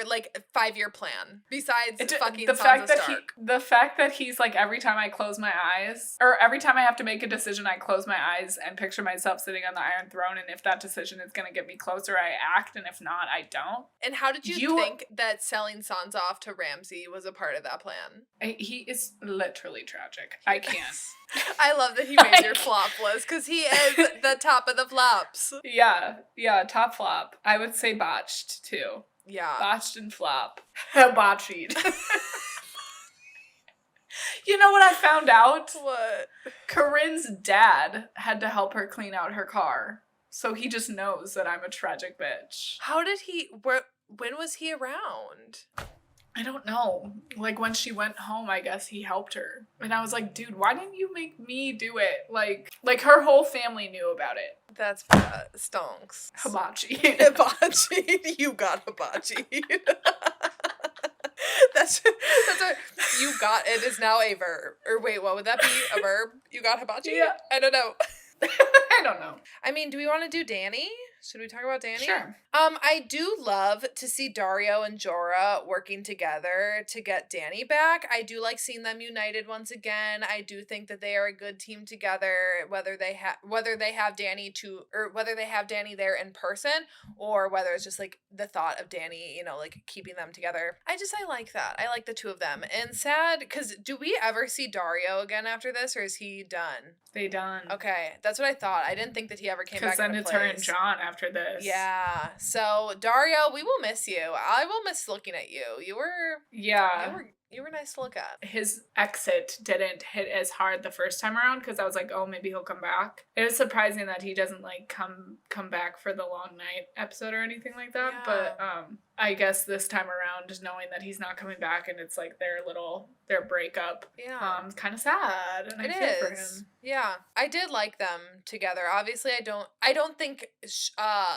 like 5-year plan besides fucking Sansa Stark. The fact that he's like, every time I close my eyes, or every time I have to make a decision, I close my eyes and picture myself sitting on the Iron Throne, and if that decision is going to get me closer, I act, and if not, I don't. And how did you think that selling Sansa off to Ramsay was a part of that plan? He is literally tragic. I can't. I love that he made your flop list, because he is the top of the flops. Yeah, top flop. I would say botched, too. Yeah. Botched and flop. Botchied. You know what I found out? What? Corinne's dad had to help her clean out her car. So he just knows that I'm a tragic bitch. How did he... When was he around? I don't know. Like, when she went home, I guess he helped her. And I was like, dude, why didn't you make me do it? Like her whole family knew about it. That's stonks. Hibachi. Hibachi. You got hibachi. That's what you got. It is now a verb. Or wait, what would that be? A verb? You got hibachi? Yeah. I don't know. I don't know. I mean, do we want to do Dany? Should we talk about Dany? Sure. I do love to see Dario and Jorah working together to get Dany back. I do like seeing them united once again. I do think that they are a good team together, whether they have Dany whether they have Dany there in person, or whether it's just like the thought of Dany, like keeping them together. I like that. I like the two of them. And sad, because do we ever see Dario again after this, or is he done? They done. Okay, that's what I thought. I didn't think that he ever came back. Because then it's her and Jon after this. Yeah. So Dario, we will miss you. I will miss looking at you. You were nice to look at. His exit didn't hit as hard the first time around, because I was like, oh, maybe he'll come back. It is surprising that he doesn't like come back for the long night episode or anything like that. Yeah. But I guess this time around, just knowing that he's not coming back and it's like their breakup. Yeah. Kind of sad. And I feel for him. Yeah. I did like them together. Obviously, I don't think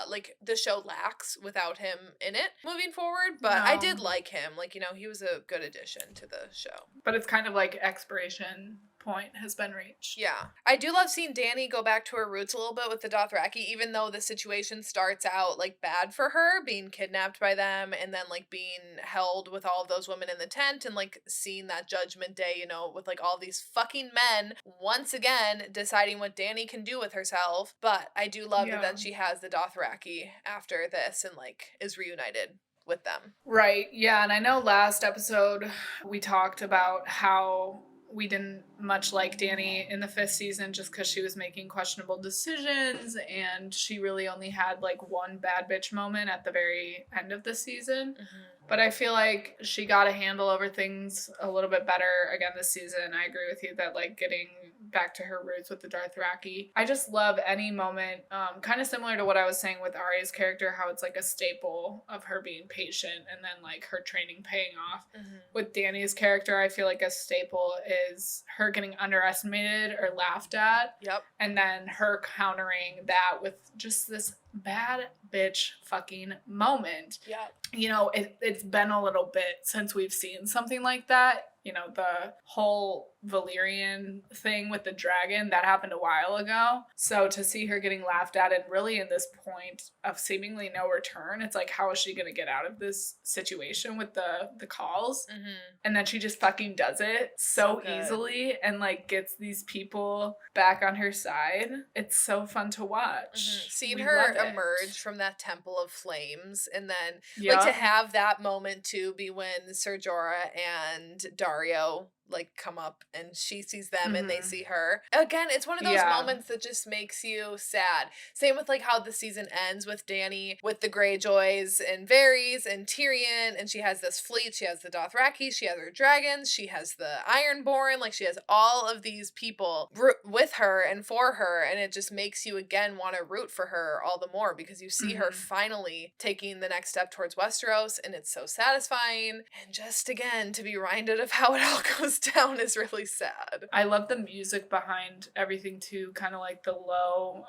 like the show lacks without him in it moving forward, but no. I did like him. Like, he was a good addition to the show. But it's kind of like expiration point has been reached. Yeah. I do love seeing Dany go back to her roots a little bit with the Dothraki, even though the situation starts out like bad for her, being kidnapped by them and then like being held with all of those women in the tent, and like seeing that judgment day, with like all these fucking men once again deciding what Dany can do with herself. But I do love that then she has the Dothraki after this and like is reunited with them. Right. Yeah. And I know last episode we talked about how we didn't much like Dany in the 5th season just because she was making questionable decisions, and she really only had like one bad bitch moment at the very end of the season. Mm-hmm. But I feel like she got a handle over things a little bit better again this season. I agree with you that like getting back to her roots with the Dothraki. I just love any moment, kind of similar to what I was saying with Arya's character, how it's like a staple of her being patient and then like her training paying off. Mm-hmm. With Dany's character, I feel like a staple is her getting underestimated or laughed at. Yep. And then her countering that with just this bad bitch fucking moment. Yep. You know, it's been a little bit since we've seen something like that. You know, the whole Valyrian thing with the dragon, that happened a while ago. So to see her getting laughed at and really in this point of seemingly no return, it's like, how is she going to get out of this situation with the calls? Mm-hmm. And then she just fucking does it so easily and like gets these people back on her side. It's so fun to watch. Mm-hmm. Seeing her emerge from that temple of flames, and then like to have that moment too be when Ser Jorah and Dario like come up and she sees them and they see her. Again, it's one of those moments that just makes you sad. Same with like how the season ends with Dany with the Greyjoys and Varys and Tyrion, and she has this fleet. She has the Dothraki, she has her dragons, she has the Ironborn, like she has all of these people with her and for her, and it just makes you again want to root for her all the more because you see her finally taking the next step towards Westeros, and it's so satisfying. And just again to be reminded of how it all goes down is really sad. I love the music behind everything too, kind of like the low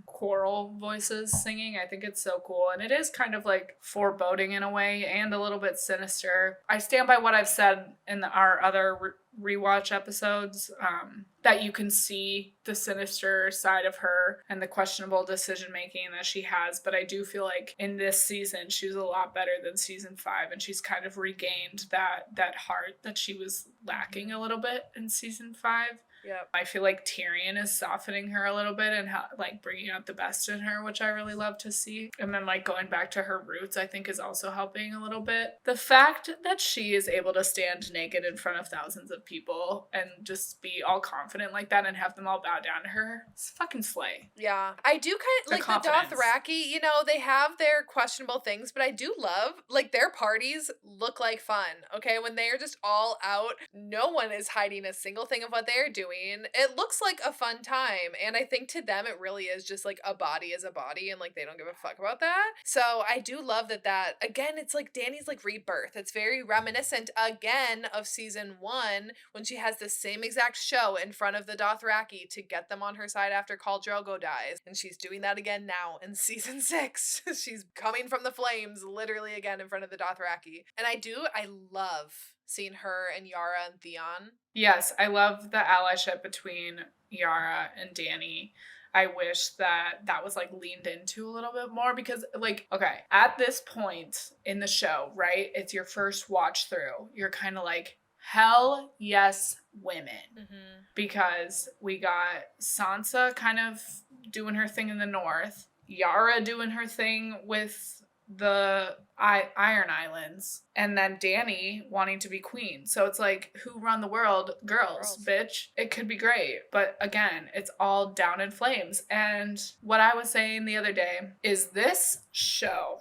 choral voices singing. I think it's so cool, and it is kind of like foreboding in a way and a little bit sinister. I stand by what I've said in our other rewatch episodes, that you can see the sinister side of her and the questionable decision making that she has, but I do feel like in this season she's a lot better than season 5, and she's kind of regained that heart that she was lacking a little bit in season 5. Yep. I feel like Tyrion is softening her a little bit and like bringing out the best in her, which I really love to see. And then like going back to her roots, I think is also helping a little bit. The fact that she is able to stand naked in front of thousands of people and just be all confident like that and have them all bow down to her, it's fucking slay. Yeah. I do kind of like the Dothraki, you know, they have their questionable things, but I do love like their parties look like fun. Okay, when they are just all out, no one is hiding a single thing of what they are doing. It looks like a fun time, and I think to them it really is just like a body is a body, and like they don't give a fuck about that. So I do love that again, it's like Dany's like rebirth. It's very reminiscent again of season 1 when she has the same exact show in front of the Dothraki to get them on her side after Khal Drogo dies, and she's doing that again now in season 6. She's coming from the flames literally again in front of the Dothraki, and I love seeing her and Yara and Theon. Yes, I love the allyship between Yara and Dany. I wish that was like leaned into a little bit more because like, okay, at this point in the show, right, it's your first watch through. You're kind of like, hell yes, women. Because we got Sansa kind of doing her thing in the north, Yara doing her thing with the Iron Islands, and then Dany wanting to be queen. So it's like, who run the world? Girls, bitch. It could be great, but again, it's all down in flames. And what I was saying the other day is this show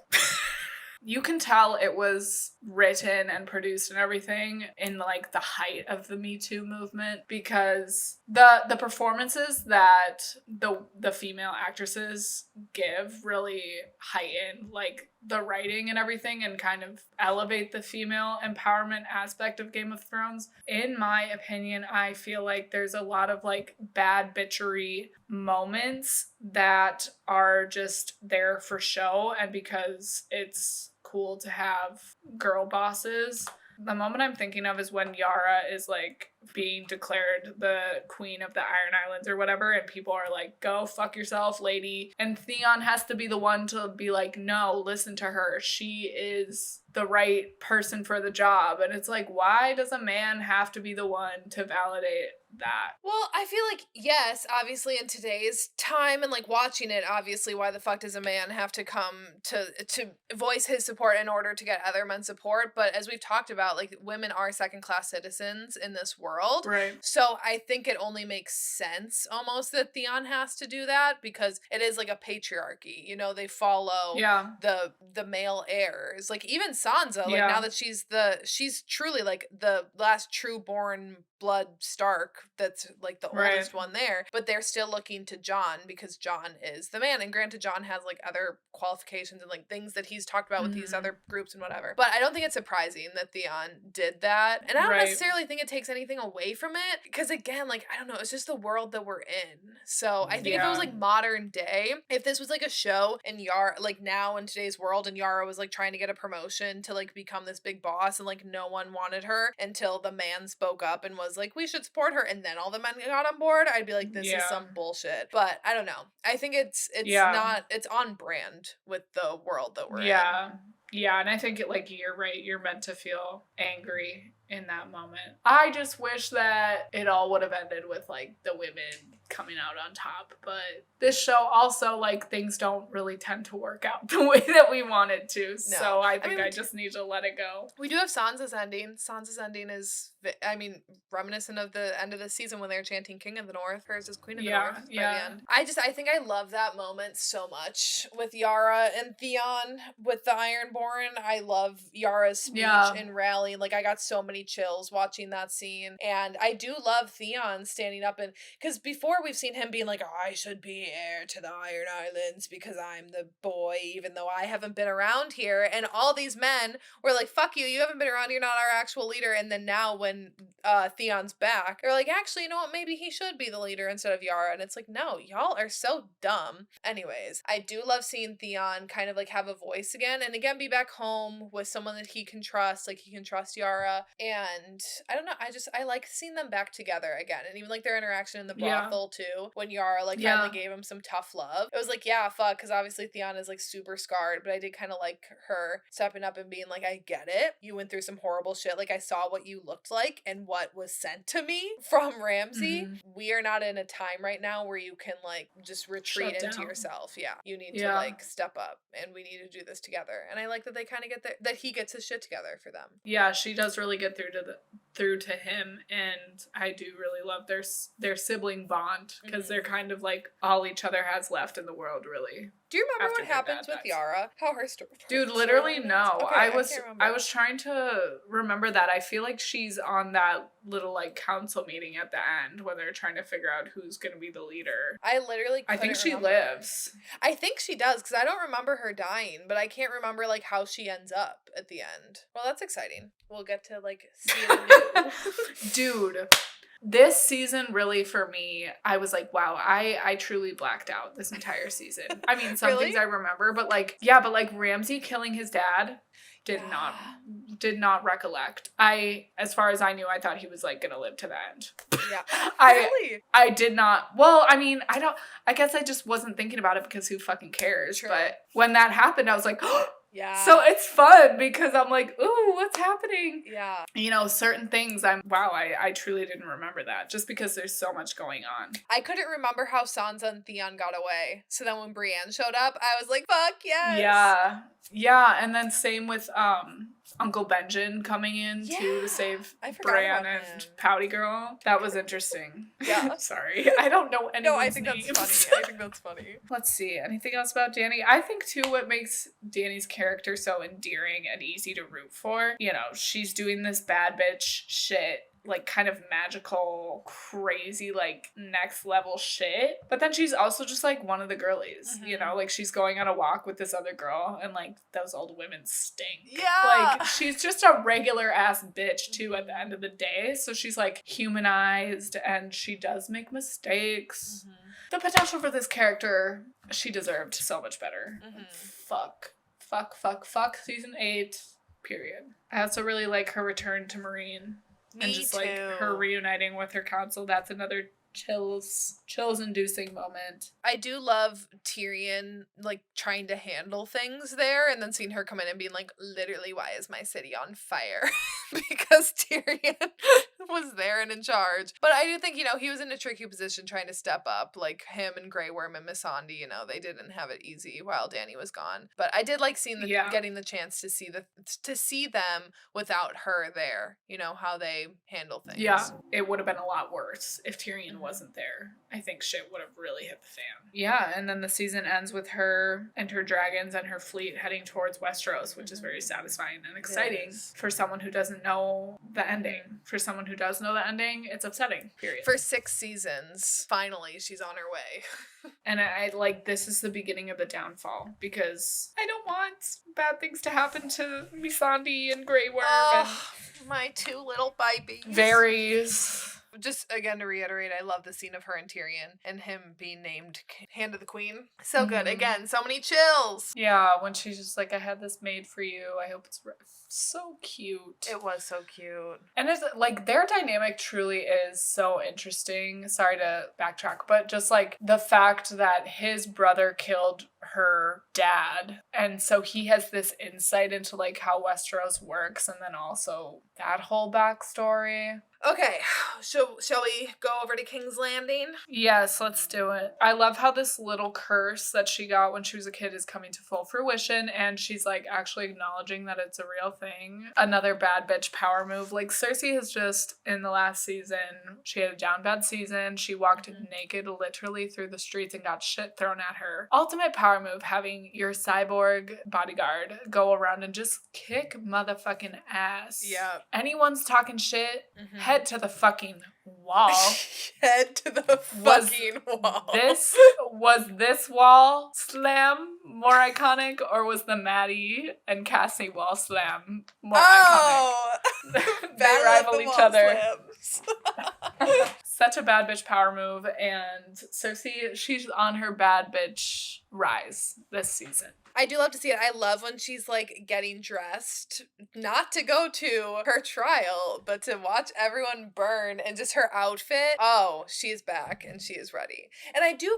you can tell it was written and produced and everything in like the height of the Me Too movement, because the performances that the female actresses give really heighten like the writing and everything and kind of elevate the female empowerment aspect of Game of Thrones. In my opinion, I feel like there's a lot of like bad bitchery moments that are just there for show and because it's cool to have girl bosses. The moment I'm thinking of is when Yara is like being declared the queen of the Iron Islands or whatever, and people are like, go fuck yourself, lady. And Theon has to be the one to be like, no, listen to her. She is the right person for the job. And it's like, why does a man have to be the one to validate that? Well, I feel like, yes, obviously in today's time and like watching it, obviously why the fuck does a man have to come to voice his support in order to get other men's support? But as we've talked about, like women are second-class citizens in this world. Right. So I think it only makes sense almost that Theon has to do that because it is like a patriarchy. You know, they follow the male heirs. Like even Sansa, like now that she's truly like the last true born blood Stark that's like the Right. oldest one there, but they're still looking to Jon because Jon is the man. And granted, Jon has like other qualifications and like things that he's talked about with these other groups and whatever. But I don't think it's surprising that Theon did that. And I don't Right. necessarily think it takes anything away from it because again, like I don't know, it's just the world that we're in. So I think if it was like modern day, if this was like a show and Yara, like now in today's world, and Yara was like trying to get a promotion to like become this big boss and like no one wanted her until the man spoke up and was like, we should support her, and then all the men got on board, I'd be like, this is some bullshit. But I don't know. I think it's not, it's on brand with the world that we're in. Yeah, and I think like you're right, you're meant to feel angry in that moment. I just wish that it all would have ended with like the women coming out on top, but this show also, like, things don't really tend to work out the way that we want it to. No. So I think I just need to let it go. We do have Sansa's ending. Sansa's ending is, I mean, reminiscent of the end of the season when they were chanting King of the North. Hers is Queen of the North by the end. I think I love that moment so much with Yara and Theon with the Ironborn. I love Yara's speech and rally. Like, I got so many chills watching that scene. And I do love Theon standing up, and because before we've seen him being like, I should be heir to the Iron Islands because I'm the boy, even though I haven't been around here. And all these men were like, fuck you, you haven't been around, you're not our actual leader. And then now when Theon's back, they're like, actually, you know what, maybe he should be the leader instead of Yara. And it's like, no, y'all are so dumb. Anyways, I do love seeing Theon kind of like have a voice again, and again be back home with someone that he can trust, like he can trust Yara. And I don't know, I like seeing them back together again, and even like their interaction in the brothel too, when Yara like finally gave him some tough love. It was like, yeah, fuck, because obviously Theon is like super scarred, but I did kind of like her stepping up and being like, I get it, you went through some horrible shit, like I saw what you looked like and what was sent to me from Ramsay. We are not in a time right now where you can like just retreat into yourself. You need to like step up, and we need to do this together. And I like that they kind of get there, that he gets his shit together for them. Yeah, she does really get through to him, and I do really love their sibling bond, because they're kind of like all each other has left in the world, really. Do you remember what happens with Yara? How her story? Dude, literally no. Okay, I was trying to remember that. I feel like she's on that little like council meeting at the end when they're trying to figure out who's going to be the leader. I think she lives. I think she does, because I don't remember her dying, but I can't remember like how she ends up at the end. Well, that's exciting. We'll get to like see it anew. Dude, this season really for me, I was like, wow, I truly blacked out this entire season. I mean, some things I remember, but like, Ramsay killing his dad did not recollect. As far as I knew, I thought he was like gonna live to the end. Yeah. I did not. Well, I mean, I guess I just wasn't thinking about it because who fucking cares? True. But when that happened, I was like, yeah. So it's fun because I'm like, ooh, what's happening? Yeah. You know, certain things I truly didn't remember that, just because there's so much going on. I couldn't remember how Sansa and Theon got away. So then when Brienne showed up, I was like, fuck yes. Yeah. Yeah, and then same with Uncle Benjen coming in to save Bran and Pouty Girl. That was interesting. Yeah. Sorry. I don't know anyone's No, I think names. that's funny. I think that's funny. Let's see. Anything else about Dany? I think, too, what makes Dany's character so endearing and easy to root for, you know, she's doing this bad bitch shit, like kind of magical, crazy, like next level shit. But then she's also just like one of the girlies, you know, like she's going on a walk with this other girl and like those old women stink. Yeah. Like she's just a regular ass bitch too at the end of the day. So she's like humanized and she does make mistakes. The potential for this character, she deserved so much better. Fuck season 8, period. I also really like her return to Marine. And just like her reuniting with her council, that's another chills inducing moment. I do love Tyrion like trying to handle things there, and then seeing her come in and being like, literally, why is my city on fire? Because Tyrion was there and in charge. But I do think, you know, he was in a tricky position trying to step up. Like him and Grey Worm and Missandei, you know, they didn't have it easy while Dany was gone. But I did like seeing getting the chance to see them without her there, you know, how they handle things. Yeah, it would have been a lot worse if Tyrion wasn't there, I think shit would have really hit the fan. Yeah, and then the season ends with her and her dragons and her fleet heading towards Westeros, which is very satisfying and exciting for someone who doesn't know the ending. For someone who does know the ending, it's upsetting, period. For 6 seasons, finally, she's on her way. And I like, this is the beginning of the downfall, because I don't want bad things to happen to Missandei and Grey Worm and my 2 little babies. Varys. Just again to reiterate, I love the scene of her and Tyrion and him being named Hand of the Queen. So good. Again, so many chills. Yeah, when she's just like, I had this made for you. I hope it's so cute. It was so cute. And it's like, their dynamic truly is so interesting. Sorry to backtrack, but just like the fact that his brother killed her dad, and so he has this insight into like how Westeros works, and then also that whole backstory. Okay, shall we go over to King's Landing? Yes, let's do it. I love how this little curse that she got when she was a kid is coming to full fruition, and she's like actually acknowledging that it's a real thing. Another bad bitch power move. Like, Cersei has just, in the last season, she had a down bad season. She walked naked literally through the streets and got shit thrown at her. Ultimate power move, having your cyborg bodyguard go around and just kick motherfucking ass. Yeah. Anyone's talking shit, head to the fucking wall. Head to the fucking wall. Was this wall slam more iconic, or was the Maddie and Cassie wall slam more iconic? They rival each other. Such a bad bitch power move, and Cersei, she's on her bad bitch rise this season. I do love to see it. I love when she's like getting dressed, not to go to her trial, but to watch everyone burn, and just her outfit. Oh, she is back and she is ready. And I do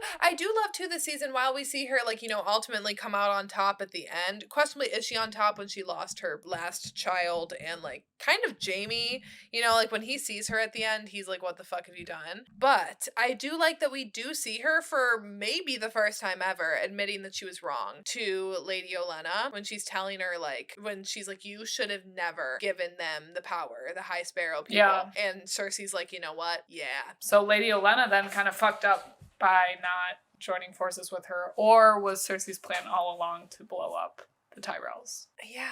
love too this season, while we see her like, you know, ultimately come out on top at the end. Questionably, is she on top when she lost her last child, and like kind of Jaime, you know, like when he sees her at the end, he's like, what the fuck have you done? But I do like that we do see her for maybe the first time ever admitting that she was wrong to Lady Olenna, when she's telling her, like, when she's like, you should have never given them the power, the High Sparrow people. Yeah. And Cersei's like, you know what? Yeah. So Lady Olenna then kind of fucked up by not joining forces with her, or was Cersei's plan all along to blow up the Tyrells? Yeah.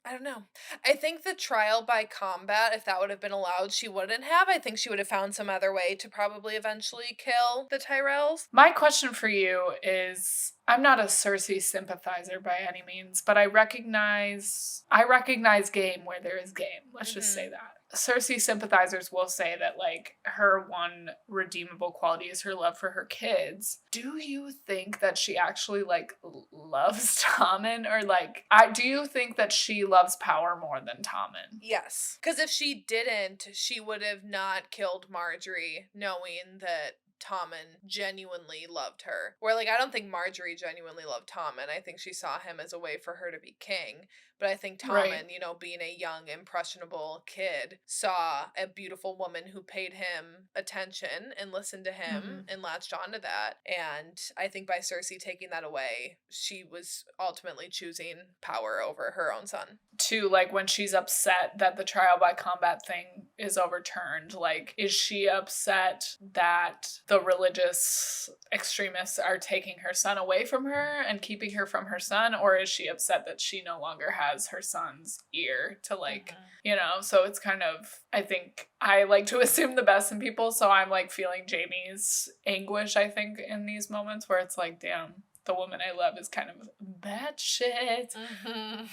I don't know. I think the trial by combat, if that would have been allowed, she wouldn't have. I think she would have found some other way to probably eventually kill the Tyrells. My question for you is, I'm not a Cersei sympathizer by any means, but I recognize game where there is game. Let's just say that. Cersei sympathizers will say that, like, her one redeemable quality is her love for her kids. Do you think that she actually, like, loves Tommen? Or, like, do you think that she loves power more than Tommen? Yes. Because if she didn't, she would have not killed Marjorie, knowing that Tommen genuinely loved her. Where, like, I don't think Marjorie genuinely loved Tommen. I think she saw him as a way for her to be king. But I think Tommen, you know, being a young, impressionable kid, saw a beautiful woman who paid him attention and listened to him and latched onto that. And I think by Cersei taking that away, she was ultimately choosing power over her own son. To, like, when she's upset that the trial by combat thing is overturned, like, is she upset that the religious extremists are taking her son away from her and keeping her from her son? Or is she upset that she no longer has her son's ear to, like, you know? So it's kind of, I think I like to assume the best in people, so I'm like feeling Jaime's anguish, I think, in these moments where it's like, damn, the woman I love is kind of bad shit,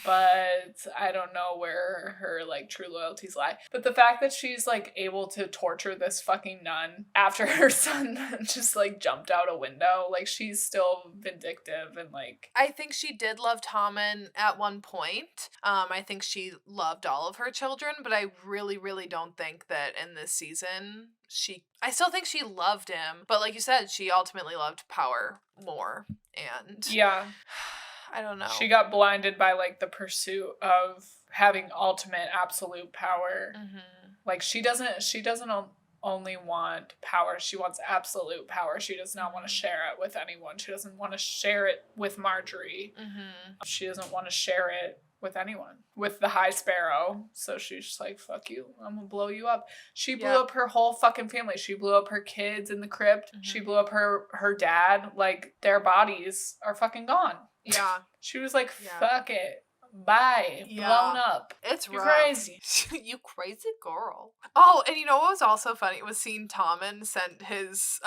but I don't know where her, like, true loyalties lie. But the fact that she's, like, able to torture this fucking nun after her son just, like, jumped out a window, like, she's still vindictive and, like... I think she did love Tommen at one point. I think she loved all of her children, but I really, really don't think that in this season I still think she loved him, but like you said, she ultimately loved power more. And yeah, I don't know. She got blinded by, like, the pursuit of having ultimate absolute power. Like, she doesn't only want power, she wants absolute power. She does not want to share it with anyone. She doesn't want to share it with Marjorie. She doesn't want to share it with anyone. With the High Sparrow. So she's just like, fuck you. I'm gonna blow you up. She blew up her whole fucking family. She blew up her kids in the crypt. Mm-hmm. She blew up her dad. Like, their bodies are fucking gone. Yeah. She was like, fuck it. Bye. Blown up. It's You're rough. crazy. You crazy girl. Oh, and you know what was also funny was seeing Tommen sent his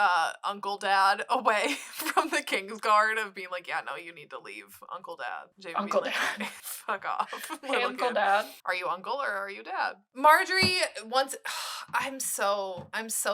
uncle dad away from the King's Guard of being like, yeah, no, you need to leave, Uncle Dad. Jamie Uncle Dad. Dad. Fuck off. Hey, Uncle Dad. Are you uncle or are you dad? Marjorie, I'm so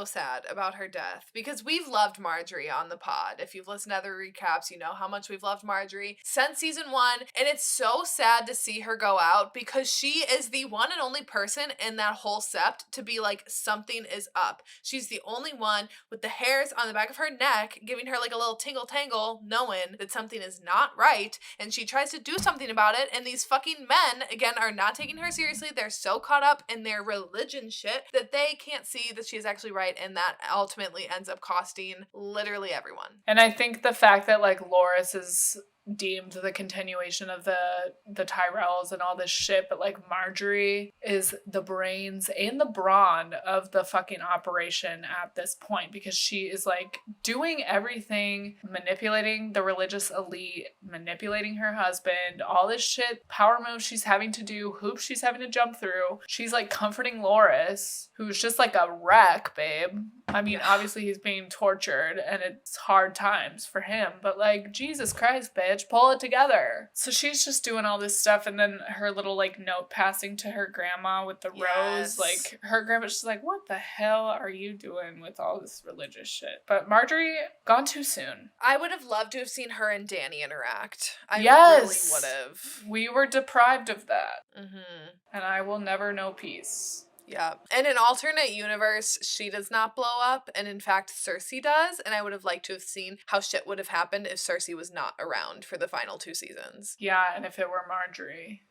sad about her death because we've loved Marjorie on the pod. If you've listened to other recaps, you know how much we've loved Marjorie since season 1, and it's so sad to see her go out because she is the one and only person in that whole sept to be like, something is up. She's the only one with the hairs on the back of her neck giving her like a little tingle tangle, knowing that something is not right, and she tries to do something about it, and these fucking men, again, are not taking her seriously. They're so caught up in their religion shit that they can't see that she's actually right, and that ultimately ends up costing literally everyone. And I think the fact that, like, Loras is deemed the continuation of the Tyrells and all this shit, but like Marjorie is the brains and the brawn of the fucking operation at this point, because she is like doing everything, manipulating the religious elite, manipulating her husband, all this shit, power moves she's having to do, hoops she's having to jump through. She's like comforting Loras, who's just like a wreck, babe. I mean, obviously he's being tortured and it's hard times for him, but like, Jesus Christ, bitch, pull it together. So she's just doing all this stuff, and then her little like note passing to her grandma with the rose, like her grandma's just like, what the hell are you doing with all this religious shit? But Marjorie, gone too soon. I would have loved to have seen her and Dany interact. I really would have. We were deprived of that. Mm-hmm. And I will never know peace. Yeah. In an alternate universe, she does not blow up, and in fact, Cersei does, and I would have liked to have seen how shit would have happened if Cersei was not around for the final 2 seasons. Yeah, and if it were Marjorie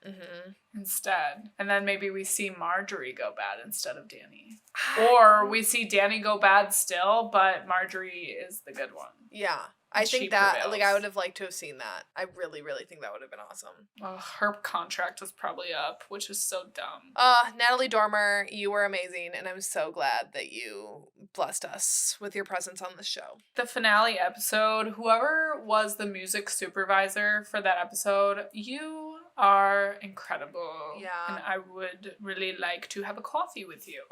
instead. And then maybe we see Marjorie go bad instead of Dany. Or we see Dany go bad still, but Marjorie is the good one. Yeah. I think that, prevails. Like, I would have liked to have seen that. I really, really think that would have been awesome. Her contract was probably up, which is so dumb. Natalie Dormer, you were amazing, and I'm so glad that you blessed us with your presence on the show. The finale episode, whoever was the music supervisor for that episode, you are incredible. Yeah. And I would really like to have a coffee with you.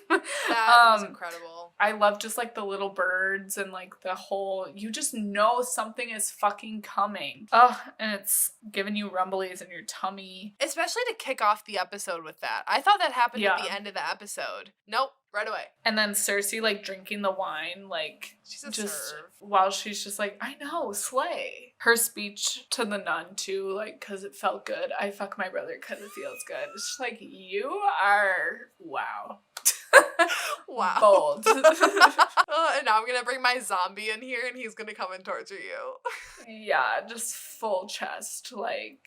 That was incredible. I love just like the little birds and like the whole, you just know something is fucking coming. Oh, and it's giving you rumblies in your tummy. Especially to kick off the episode with that. I thought that happened at the end of the episode. Nope. Right away. And then Cersei, like, drinking the wine, like, she's a just serve. While she's just like, I know, slay. Her speech to the nun, too, like, because it felt good. I fuck my brother because it feels good. It's just like, you are, wow. Wow. Bold. And now I'm going to bring my zombie in here and he's going to come and torture you. Yeah, just full chest, like,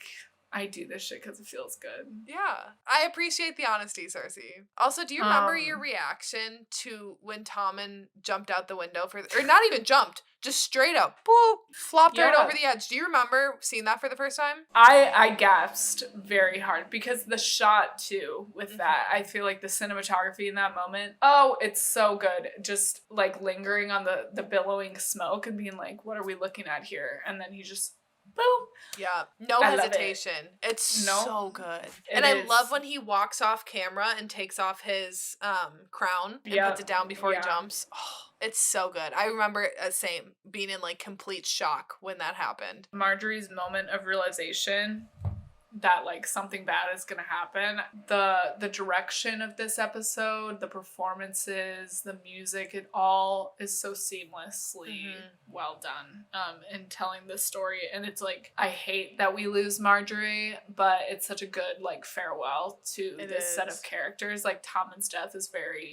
I do this shit because it feels good. Yeah. I appreciate the honesty, Cersei. Also, do you remember your reaction to when Tommen jumped out the window or not even jumped, just straight up, boop, flopped right over the edge. Do you remember seeing that for the first time? I gasped very hard because the shot too with that, I feel like the cinematography in that moment, oh, it's so good. Just like lingering on the billowing smoke and being like, what are we looking at here? And then he just boom. Yeah. No hesitation. It's so good. And I love when he walks off camera and takes off his crown and puts it down before he jumps. Oh, it's so good. I remember being in like complete shock when that happened. Marjorie's moment of realization that like something bad is gonna happen. The direction of this episode, the performances, the music, it all is so seamlessly well done in telling this story. And it's like, I hate that we lose Marjorie, but it's such a good like farewell to this set of characters. Like Tommen's death is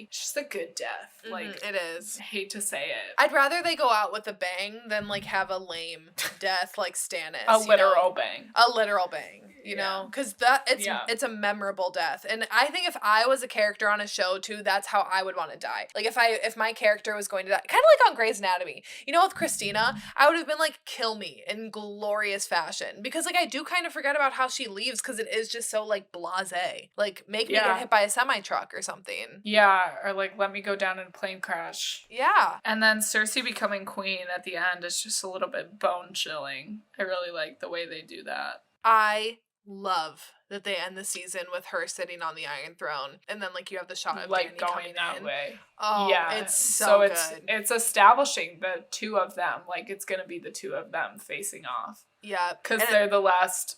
just a good death. Like it is. I hate to say it. I'd rather they go out with a bang than like have a lame death like Stannis. A literal bang. A literal bang. you know, because that Yeah. it's a memorable death. And I think if I was a character on a show too, that's how I would want to die. Like if my character was going to die, kind of like on Grey's Anatomy, you know, with Christina, I would have been like, kill me in glorious fashion, because like I do kind of forget about how she leaves because it is just so like blasé. Like make me get hit by a semi truck or something. Yeah, or like let me go down in a plane crash. Yeah. And then Cersei becoming queen at the end is just a little bit bone chilling. I really like the way they do that. I love that they end the season with her sitting on the Iron Throne, and then like you have the shot of Like Dany going coming that in. way. Oh, Yeah, it's so good. It's establishing the two of them. Like it's gonna be the two of them facing off. Yeah, because they're the last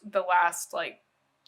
like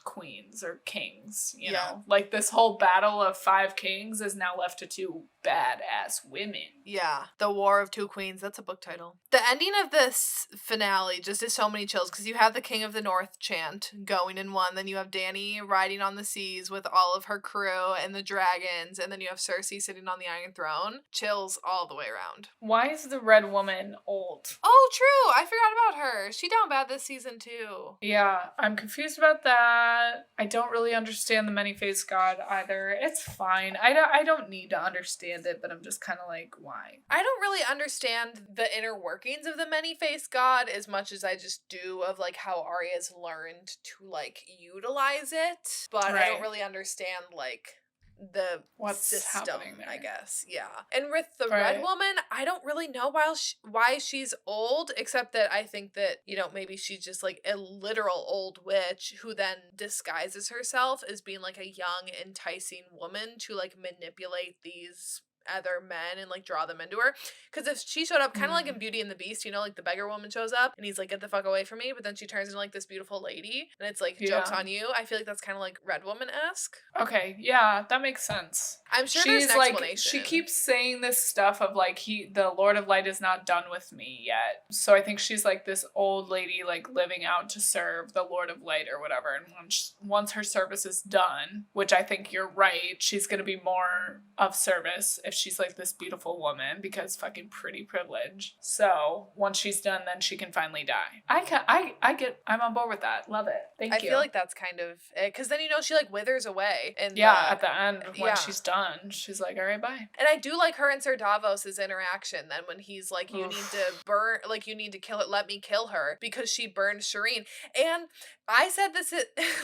queens or kings. You know, like this whole battle of 5 kings is now left to 2 badass women. Yeah, the War of Two Queens. That's a book title. The ending of this finale just is so many chills because you have the King of the North chant going in one, then you have Dany riding on the seas with all of her crew and the dragons, and then you have Cersei sitting on the Iron Throne. Chills all the way around. Why is the Red Woman old? Oh, true. I forgot about her. She down bad this season too. Yeah, I'm confused about that. I don't really understand the many-faced god either. It's fine. I don't need to understand it, but I'm just kind of like, why? I don't really understand the inner workings of the many-faced god as much as I just do of like how Arya's learned to like utilize it, but I don't really understand like the system, I guess. Yeah. And with the Red Woman, I don't really know why she's old, except that I think that, you know, maybe she's just like a literal old witch who then disguises herself as being like a young, enticing woman to like manipulate these other men and like draw them into her. Because if she showed up kind of like in Beauty and the Beast, you know, like the beggar woman shows up and he's like, get the fuck away from me, but then she turns into like this beautiful lady and it's like joke's on you. I feel like that's kind of like Red Woman-esque. Okay, yeah, that makes sense. I'm sure there's an explanation. She keeps saying this stuff of like the Lord of Light is not done with me yet. So I think she's like this old lady like living out to serve the Lord of Light or whatever. And once her service is done, which I think you're right, she's gonna be more of service if she's like this beautiful woman because fucking pretty privilege. So once she's done, then she can finally die. I'm on board with that. Love it. Thank you. I feel like that's kind of it, because then, you know, she like withers away. And at the end when she's done, she's like, all right, bye. And I do like her and Sir Davos's interaction then when he's like, you need to burn, like you need to kill it, let me kill her, because she burned Shireen. And I said this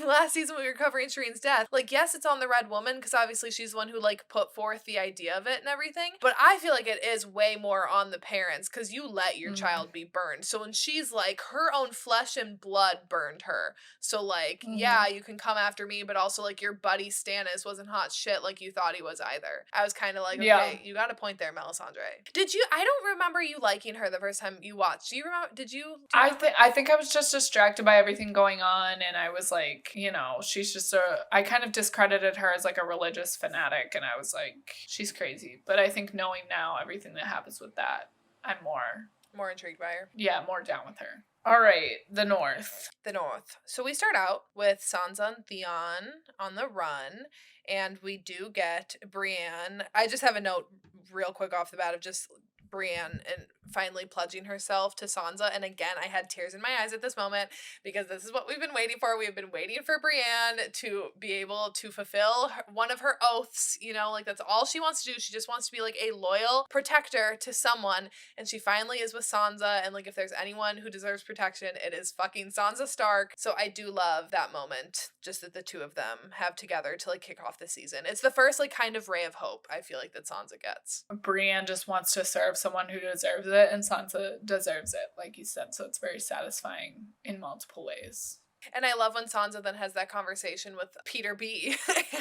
last season when we were covering Shireen's death. Like, yes, it's on the Red Woman because obviously she's the one who like put forth the idea of it and everything. But I feel like it is way more on the parents because you let your child be burned. So when she's like, her own flesh and blood burned her. So like, yeah, you can come after me, but also like your buddy Stannis wasn't hot shit like you thought he was either. I was kind of like, okay, you got a point there, Melisandre. I don't remember you liking her the first time you watched. Do you remember? I think I was just distracted by everything going on. And I was like, you know, she's just I kind of discredited her as like a religious fanatic. And I was like, she's crazy. But I think knowing now everything that happens with that, I'm more intrigued by her. Yeah, more down with her. All right, the North. The North. So we start out with Sansa and Theon on the run, and we do get Brienne. I just have a note real quick off the bat of just Brienne and finally pledging herself to Sansa. And again, I had tears in my eyes at this moment because this is what we've been waiting for. We've been waiting for Brienne to be able to fulfill one of her oaths, you know, like that's all she wants to do. She just wants to be like a loyal protector to someone, and she finally is with Sansa. And like if there's anyone who deserves protection, it is fucking Sansa Stark. So I do love that moment, just that the two of them have together to like kick off the season. It's the first like kind of ray of hope I feel like that Sansa gets. Brienne just wants to serve someone who deserves it, and Sansa deserves it, like you said, so it's very satisfying in multiple ways. And I love when Sansa then has that conversation with Peter B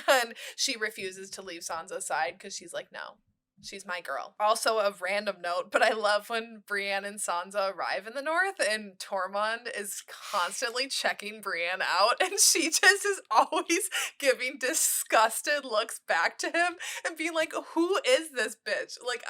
and she refuses to leave Sansa's side because she's like, no, she's my girl. Also a random note, but I love when Brienne and Sansa arrive in the North and Tormund is constantly checking Brienne out and she just is always giving disgusted looks back to him and being like, who is this bitch? Like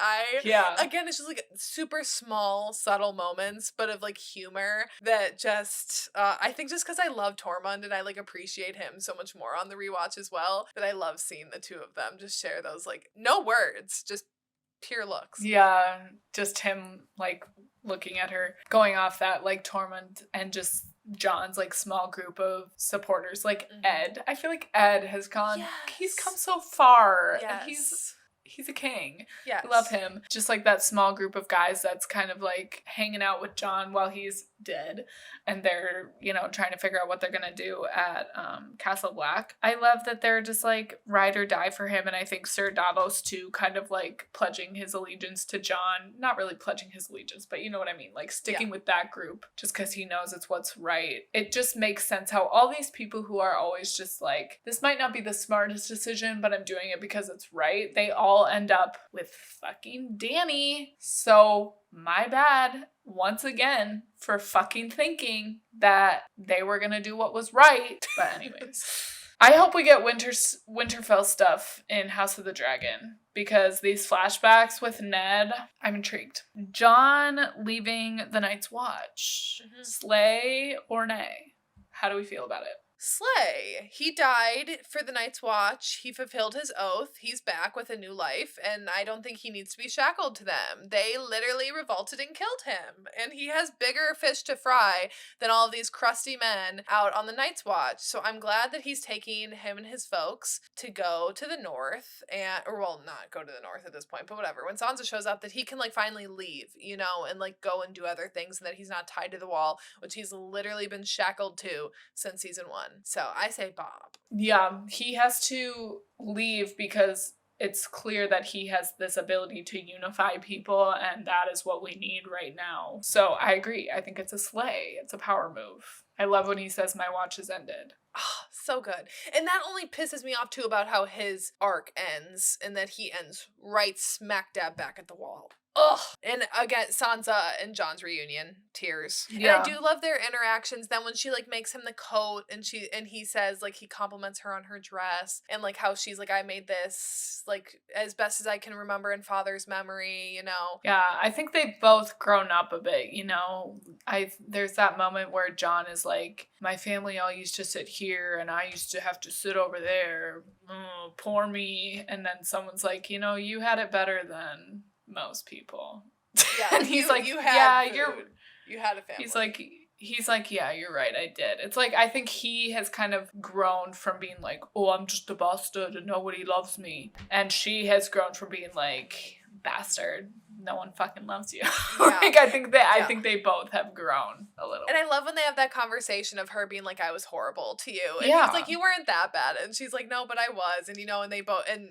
again, it's just like super small, subtle moments, but of like humor that just, I think just because I love Tormund and I like appreciate him so much more on the rewatch as well, that I love seeing the two of them just share those like, no words, just pure looks. Yeah, just him like looking at her, going off that like Tormund and just John's like small group of supporters, like Ed. I feel like Ed has gone, he's come so far, and he's a king. Yes. I love him. Just like that small group of guys that's kind of like hanging out with John while he's dead, and they're, you know, trying to figure out what they're gonna do at Castle Black. I love that they're just like ride or die for him, and I think Sir Davos too, kind of like pledging his allegiance to John. Not really pledging his allegiance, but you know what I mean, like sticking with that group just because he knows it's what's right. It just makes sense how all these people who are always just like, this might not be the smartest decision, but I'm doing it because it's right, they all end up with fucking Dany. So my bad once again for fucking thinking that they were gonna do what was right. But anyways, I hope we get Winterfell stuff in House of the Dragon, because these flashbacks with Ned, I'm intrigued. Jon leaving the Night's Watch. Slay or nay? How do we feel about it? Slay. He died for the Night's Watch. He fulfilled his oath. He's back with a new life, and I don't think he needs to be shackled to them. They literally revolted and killed him, and he has bigger fish to fry than all of these crusty men out on the Night's Watch. So I'm glad that he's taking him and his folks to go to the north, or well, not go to the north at this point, but whatever. When Sansa shows up, that he can like finally leave, you know, and like go and do other things, and that he's not tied to the wall, which he's literally been shackled to since season 1. So I say Bob. Yeah, he has to leave because it's clear that he has this ability to unify people, and that is what we need right now. So I agree. I think it's a slay. It's a power move. I love when he says, my watch has ended. Oh, so good. And that only pisses me off too about how his arc ends, and that he ends right smack dab back at the wall. Ugh. And again, Sansa and Jon's reunion, tears. Yeah. And I do love their interactions. Then when she like makes him the coat, and he says like he compliments her on her dress, and like how she's like, I made this like as best as I can remember in father's memory, you know. Yeah, I think they've both grown up a bit, you know. There's that moment where Jon is like, my family all used to sit here and I used to have to sit over there. Oh, poor me. And then someone's like, you know, you had it better than most people. Yeah, and he's like, you had yeah, food. You had a family. He's like, yeah, you're right, I did. It's like, I think he has kind of grown from being like, oh, I'm just a bastard and nobody loves me. And she has grown from being like, bastard, no one fucking loves you. Yeah. Like, I think they both have grown a little. And I love when they have that conversation of her being like, I was horrible to you. And Yeah. he's like, you weren't that bad. And she's like, no, but I was. And, you know, and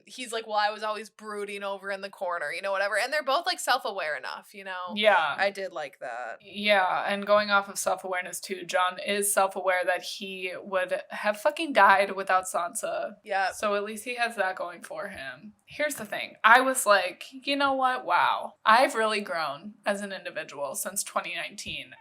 he's like, well, I was always brooding over in the corner, you know, whatever. And they're both like self-aware enough, you know? Yeah. I did like that. Yeah. And going off of self-awareness too, Jon is self-aware that he would have fucking died without Sansa. Yeah. So at least he has that going for him. Here's the thing. I was like, you know what? Wow. I've really grown as an individual since 2019.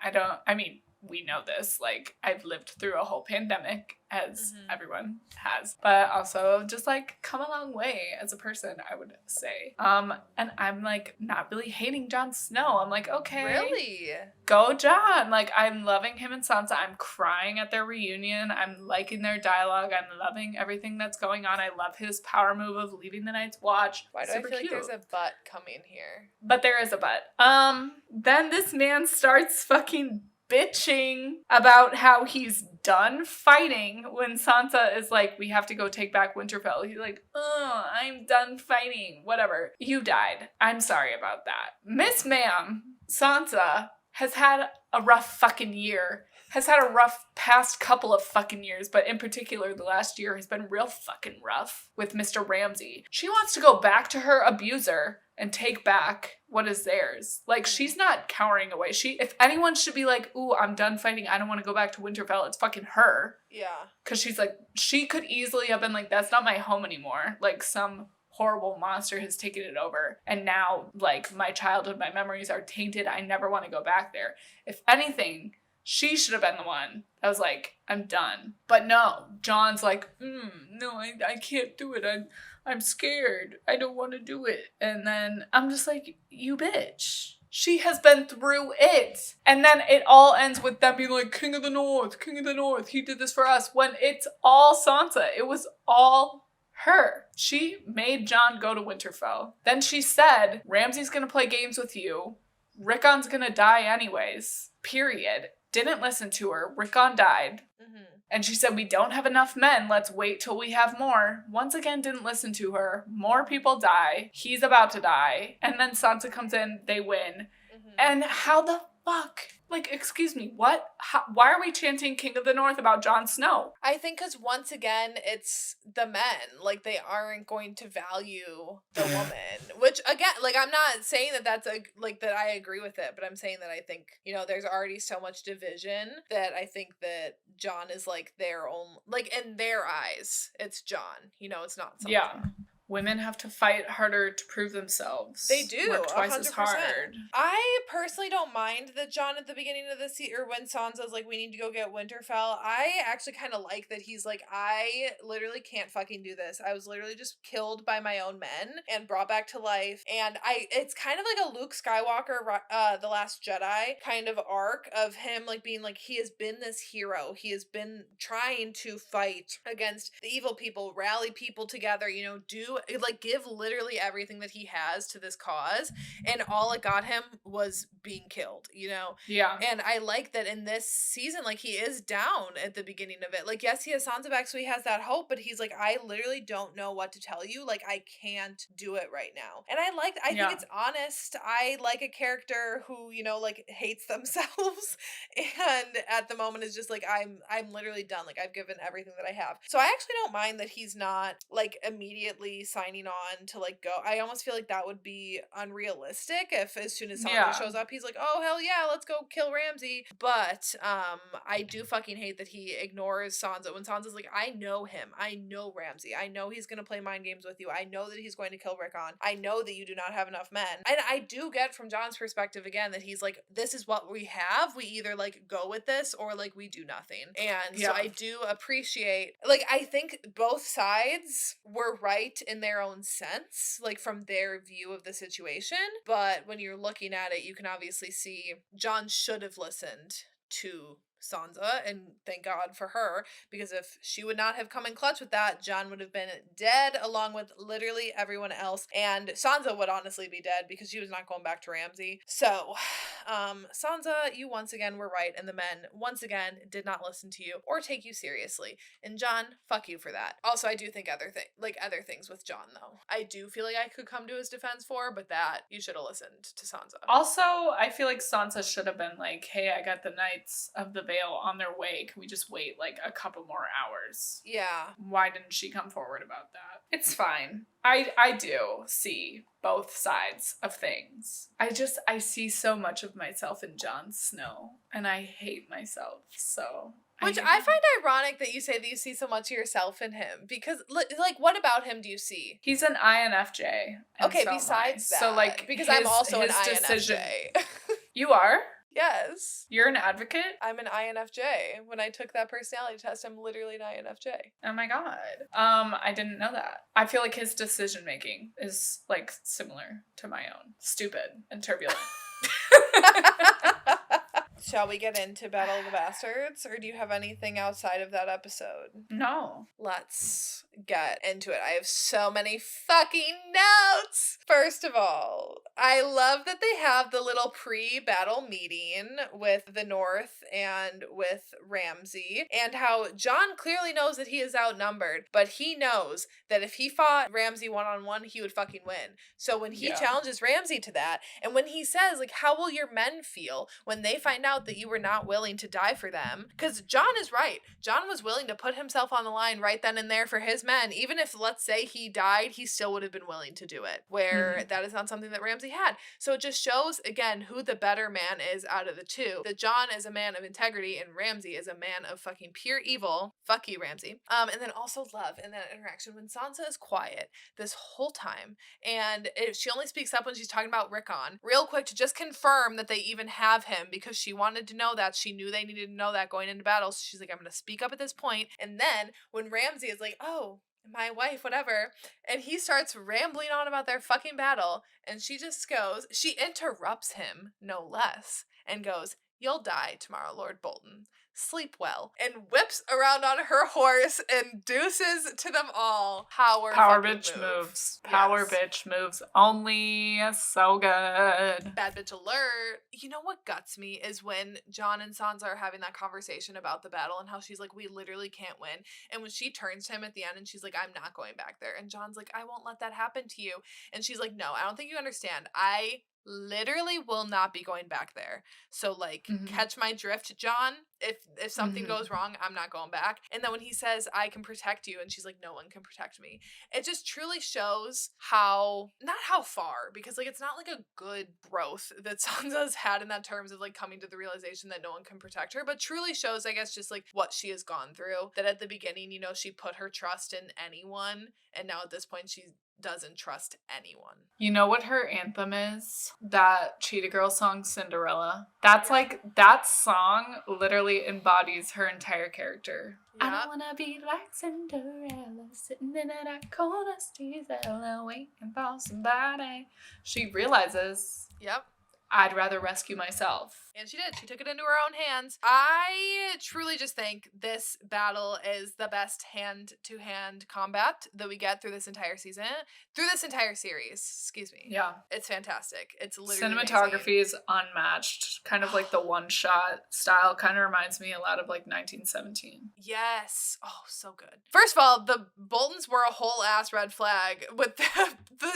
We know this. Like, I've lived through a whole pandemic, as everyone has. But also just, like, come a long way as a person, I would say. And I'm, like, not really hating Jon Snow. I'm like, okay. Really? Go Jon. Like, I'm loving him and Sansa. I'm crying at their reunion. I'm liking their dialogue. I'm loving everything that's going on. I love his power move of leaving the Night's Watch. Why do Super I feel cute. like there's a but coming here? But there is a but. Then this man starts fucking bitching about how he's done fighting when Sansa is like, we have to go take back Winterfell. He's like, oh, I'm done fighting. Whatever. You died. I'm sorry about that. Miss Ma'am, Sansa, has had a rough fucking year. Has had a rough past couple of fucking years, but in particular, the last year has been real fucking rough with Mr. Ramsay. She wants to go back to her abuser and take back what is theirs. Like, she's not cowering away. If anyone should be like, ooh, I'm done fighting, I don't want to go back to Winterfell, it's fucking her. Yeah. Because she's like, she could easily have been like, that's not my home anymore. Like, some horrible monster has taken it over. And now, like, my childhood, my memories are tainted. I never want to go back there. If anything, she should have been the one that was like, I'm done. But no, Jon's like, no, I can't do it. I'm scared. I don't want to do it. And then I'm just like, you bitch. She has been through it. And then it all ends with them being like, King of the North, he did this for us. When it's all Sansa. It was all her. She made Jon go to Winterfell. Then she said, Ramsay's gonna play games with you. Rickon's gonna die anyways. Period. didn't listen to her. Rickon died. Mm-hmm. And she said, we don't have enough men. Let's wait till we have more. Once again, didn't listen to her. More people die. He's about to die. And then Sansa comes in. They win. Mm-hmm. And how the fuck? Like, excuse me, what? Why are we chanting King of the North about Jon Snow? I think because once again, it's the men. Like, they aren't going to value the woman. Which, again, like, I'm not saying that that's, that I agree with it, but I'm saying that I think, there's already so much division that I think that Jon is, like, their own, like, in their eyes, it's Jon. It's not Sansa. Yeah. Women have to fight harder to prove themselves. They do. Work twice 100%. as hard. I personally don't mind that Jon at the beginning of the season, or when Sansa's like, we need to go get Winterfell, I actually kind of like that he's like, I literally can't fucking do this. I was literally just killed by my own men and brought back to life. And it's kind of like a Luke Skywalker, The Last Jedi kind of arc of him like being like, he has been this hero. He has been trying to fight against the evil people, rally people together, give literally everything that he has to this cause, and all it got him was being killed, Yeah. And I like that in this season, like, he is down at the beginning of it. Like, yes, he has Sansa back, so he has that hope, but he's like, I literally don't know what to tell you. Like, I can't do it right now. And I think it's honest. I like a character who, hates themselves and at the moment is just like, I'm literally done. Like, I've given everything that I have. So I actually don't mind that he's not like immediately signing on to like go. I almost feel like that would be unrealistic if as soon as Sansa shows up, he's like, oh hell yeah, let's go kill Ramsay. But I do fucking hate that he ignores Sansa when Sansa's like, I know him, I know Ramsay, I know he's gonna play mind games with you, I know that he's going to kill Rickon, I know that you do not have enough men. And I do get from Jon's perspective again that he's like, this is what we have, we either like go with this or like we do nothing. And so I do appreciate, like, I think both sides were right in their own sense, like from their view of the situation. But when you're looking at it, you can obviously see Jon should have listened to Sansa, and thank God for her, because if she would not have come in clutch with that, Jon would have been dead along with literally everyone else, and Sansa would honestly be dead because she was not going back to Ramsay. So Sansa, you once again were right, and the men once again did not listen to you or take you seriously. And Jon, fuck you for that. Also, I do think other things with Jon, though, I do feel like I could come to his defense for, but that you should have listened to Sansa. Also, I feel like Sansa should have been like, hey, I got the Knights of the Vale on their way. Can we just wait like a couple more hours? Yeah. Why didn't she come forward about that? It's fine. I do see both sides of things. I see so much of myself in Jon Snow, and I hate myself, so... Which I find ironic that you say that you see so much of yourself in him, because, like, what about him do you see? He's an INFJ. Okay, so besides that. So, like, because I'm also an INFJ. You are? Yes. You're an advocate? I'm an INFJ. When I took that personality test, I'm literally an INFJ. Oh my god. I didn't know that. I feel like his decision making is, like, similar to my own. Stupid and turbulent. Shall we get into Battle of the Bastards, or do you have anything outside of that episode? No. Let's get into it. I have so many fucking notes! First of all, I love that they have the little pre-battle meeting with the North and with Ramsay, and how Jon clearly knows that he is outnumbered, but he knows that if he fought Ramsay one-on-one, he would fucking win. So when he challenges Ramsay to that, and when he says, like, how will your men feel when they find out that you were not willing to die for them? Because Jon is right. Jon was willing to put himself on the line right then and there for his men. Even if, let's say, he died, he still would have been willing to do it, where that is not something that Ramsay had. So it just shows, again, who the better man is out of the two. That Jon is a man of integrity and Ramsay is a man of fucking pure evil. Fuck you, Ramsay. And then also love in that interaction when Sansa is quiet this whole time, and she only speaks up when she's talking about Rickon, real quick to just confirm that they even have him, because she wanted to know that. She knew they needed to know that going into battle. So she's like, I'm going to speak up at this point. And then when Ramsay is like, oh, my wife, whatever, and he starts rambling on about their fucking battle, and she just goes, she interrupts him, no less, and goes, you'll die tomorrow, Lord Bolton. sleep well, and whips around on her horse and deuces to them all. Power bitch move. moves. Power Yes. bitch moves only. So good. Bad bitch alert. You know what guts me is when John and Sansa are having that conversation about the battle and how she's like, we literally can't win. And when she turns to him at the end and she's like, I'm not going back there. And John's like, I won't let that happen to you. And she's like, no, I don't think you understand. I literally will not be going back there. So like catch my drift, John. If something goes wrong, I'm not going back. And then when he says I can protect you and she's like, no one can protect me, it just truly shows how, not how far, because like it's not like a good growth that Sansa's had in that terms of like coming to the realization that no one can protect her, but truly shows, I guess, just like what she has gone through, that at the beginning, you know, she put her trust in anyone, and now at this point she doesn't trust anyone. You know what her anthem is? That Cheetah Girl song, Cinderella. That's like, that song literally embodies her entire character. I don't wanna be like Cinderella, sitting in a dark corner, Cinderella, waiting for somebody. She realizes, I'd rather rescue myself. And she did. She took it into her own hands. I truly just think this battle is the best hand-to-hand combat that we get through this entire season. Through this entire series, excuse me. Yeah. It's fantastic. It's literally cinematography is unmatched. Kind of like the one-shot style. Kind of reminds me a lot of like 1917. Yes. Oh, so good. First of all, the Boltons were a whole-ass red flag with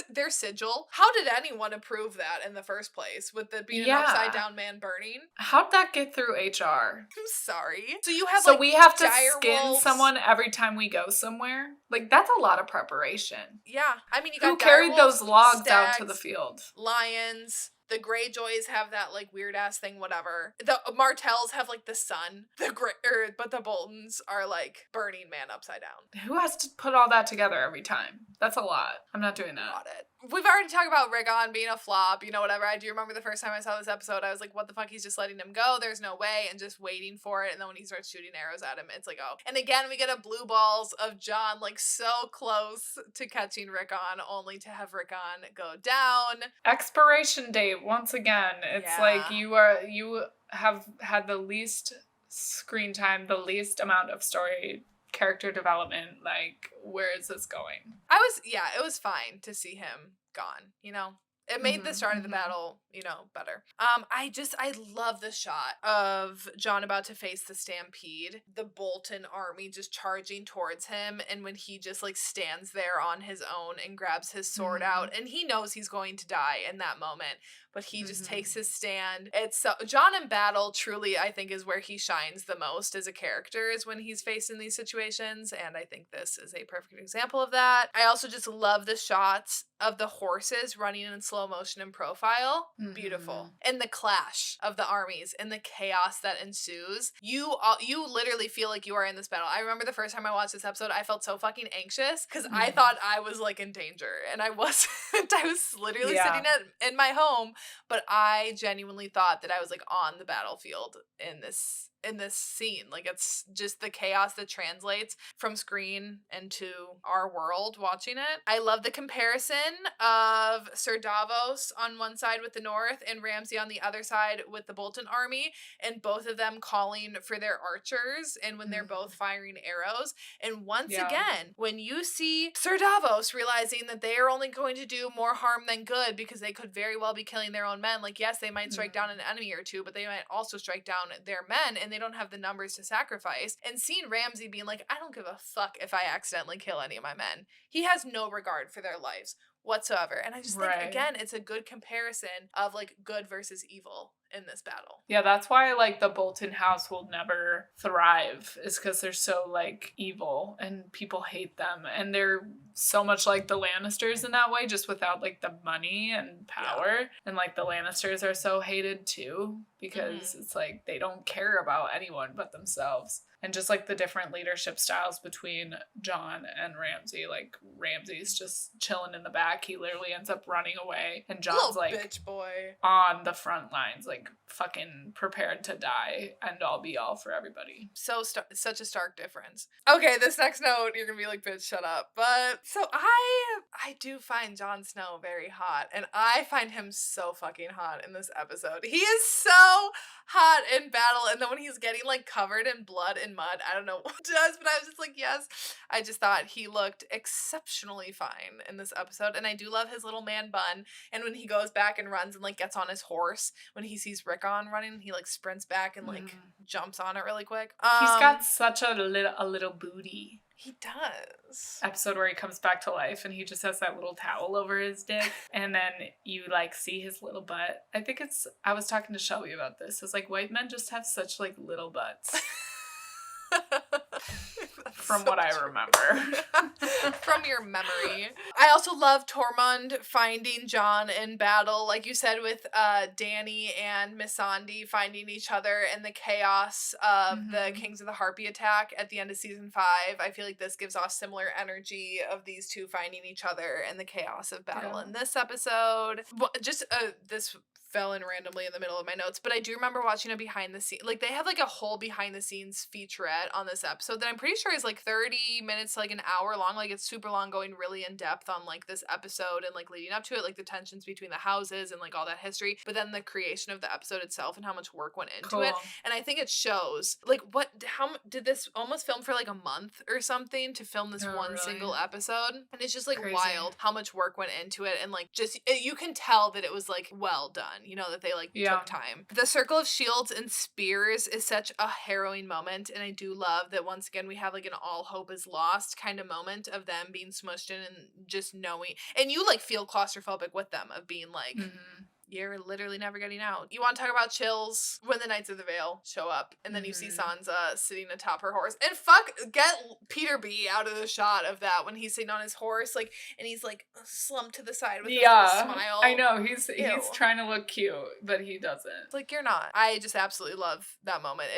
their sigil. How did anyone approve that in the first place? With it being an upside-down man burning? How'd that get through HR? I'm sorry. So you have we have to skin someone every time we go somewhere? Like, that's a lot of preparation. Yeah. I mean, you got who carried those logs out to the field? Lions. The Greyjoys have that, like, weird-ass thing, whatever. The Martells have, like, the sun. But the Boltons are, like, burning man upside down. Who has to put all that together every time? That's a lot. I'm not doing that. Got it. We've already talked about Rickon being a flop, you know, whatever. I do remember the first time I saw this episode, I was like, what the fuck? He's just letting him go. There's no way. And just waiting for it. And then when he starts shooting arrows at him, it's like, oh. And again, we get a blue balls of John, like, so close to catching Rickon, only to have Rickon go down. Expiration date, once again. It's like you have had the least screen time, the least amount of story character development. Like, where is this going? It was fine to see him gone, you know? It made the start of the battle, you know, better. I love the shot of John about to face the stampede, the Bolton army just charging towards him, and when he just, like, stands there on his own and grabs his sword out, and he knows he's going to die in that moment, but he just takes his stand. It's so, John in battle truly, I think, is where he shines the most as a character, is when he's faced in these situations, and I think this is a perfect example of that. I also just love the shots of the horses running in slow motion in profile. Beautiful. And the clash of the armies and the chaos that ensues. You literally feel like you are in this battle. I remember the first time I watched this episode, I felt so fucking anxious because I thought I was, like, in danger, and I wasn't. I was literally sitting in my home, but I genuinely thought that I was, like, on the battlefield in this scene. Like, it's just the chaos that translates from screen into our world watching it. I love the comparison of Sir Davos on one side with the North and Ramsay on the other side with the Bolton army, and both of them calling for their archers, and when they're both firing arrows. And once again, when you see Sir Davos realizing that they are only going to do more harm than good because they could very well be killing their own men, like, yes, they might strike down an enemy or two, but they might also strike down their men, and they don't have the numbers to sacrifice. And seeing Ramsay being like, I don't give a fuck if I accidentally kill any of my men. He has no regard for their lives whatsoever. And I just think, again, it's a good comparison of, like, good versus evil in this battle. Yeah, that's why, like, the Bolton house will never thrive, is because they're so, like, evil and people hate them, and they're so much like the Lannisters in that way, just without, like, the money and power. And, like, the Lannisters are so hated too because it's like they don't care about anyone but themselves. And just, like, the different leadership styles between John and Ramsay. Like, Ramsay's just chilling in the back. He literally ends up running away. And John's, like, bitch boy on the front lines, like, fucking prepared to die. End all be all for everybody. Such a stark difference. Okay, this next note, you're gonna be like, bitch, shut up. But, so I do find Jon Snow very hot. And I find him so fucking hot in this episode. He is so so hot in battle. And then when he's getting like covered in blood and mud, I don't know what it does, but I was just like, yes. I just thought he looked exceptionally fine in this episode. And I do love his little man bun. And when he goes back and runs and like gets on his horse, when he sees Rickon running, he like sprints back and like jumps on it really quick. He's got such a little booty. He does. Episode where he comes back to life and he just has that little towel over his dick and then you like see his little butt. I was talking to Shelby about this. It's like white men just have such like little butts. From what I remember. From your memory. I also love Tormund finding Jon in battle, like you said, with Dany and Missandei finding each other in the chaos of the Kings of the Harpy attack at the end of season 5. I feel like this gives off similar energy of these two finding each other in the chaos of battle in this episode. Just this fell in randomly in the middle of my notes, but I do remember watching a behind the scenes, like they have like a whole behind the scenes featurette on this episode that I'm pretty sure is like 30 minutes to like an hour long. Like it's super long, going really in depth on like this episode and like leading up to it, like the tensions between the houses and like all that history, but then the creation of the episode itself and how much work went into it. And I think it shows like how did this almost film for like a month or something to film this single episode, and it's just like wild how much work went into it, and like just you can tell that it was like well done. You know, that they like took time. The circle of shields and spears is such a harrowing moment, and I do love that once again we have like an all hope is lost kind of moment of them being smushed in and just knowing, and you like feel claustrophobic with them of being like you're literally never getting out. You want to talk about chills? When the Knights of the Vale show up, and then you see Sansa sitting atop her horse. And get Peter B out of the shot of that when he's sitting on his horse, like, and he's like slumped to the side with his little smile. I know, he's trying to look cute, but he doesn't. It's like, you're not. I just absolutely love that moment.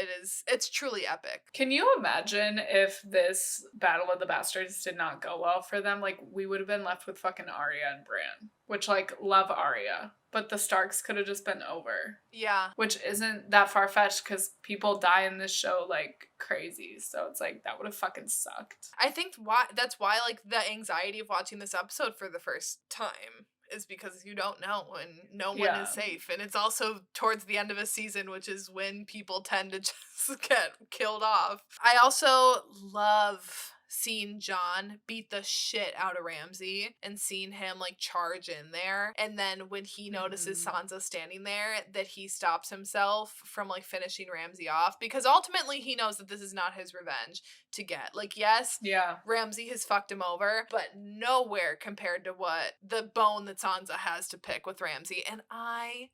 It's truly epic. Can you imagine if this Battle of the Bastards did not go well for them? Like, we would have been left with fucking Arya and Bran. Which, like, love Arya. But the Starks could have just been over. Yeah. Which isn't that far-fetched because people die in this show like crazy. So it's like, that would have fucking sucked. I think that's why, like, the anxiety of watching this episode for the first time is because you don't know and no one is safe. And it's also towards the end of a season, which is when people tend to just get killed off. I also love seeing Jon beat the shit out of Ramsay and seeing him like charge in there, and then when he notices Sansa standing there, that he stops himself from like finishing Ramsay off, because ultimately he knows that this is not his revenge to get. Like, yes, Ramsay has fucked him over, but nowhere compared to what the bone that Sansa has to pick with Ramsay. And I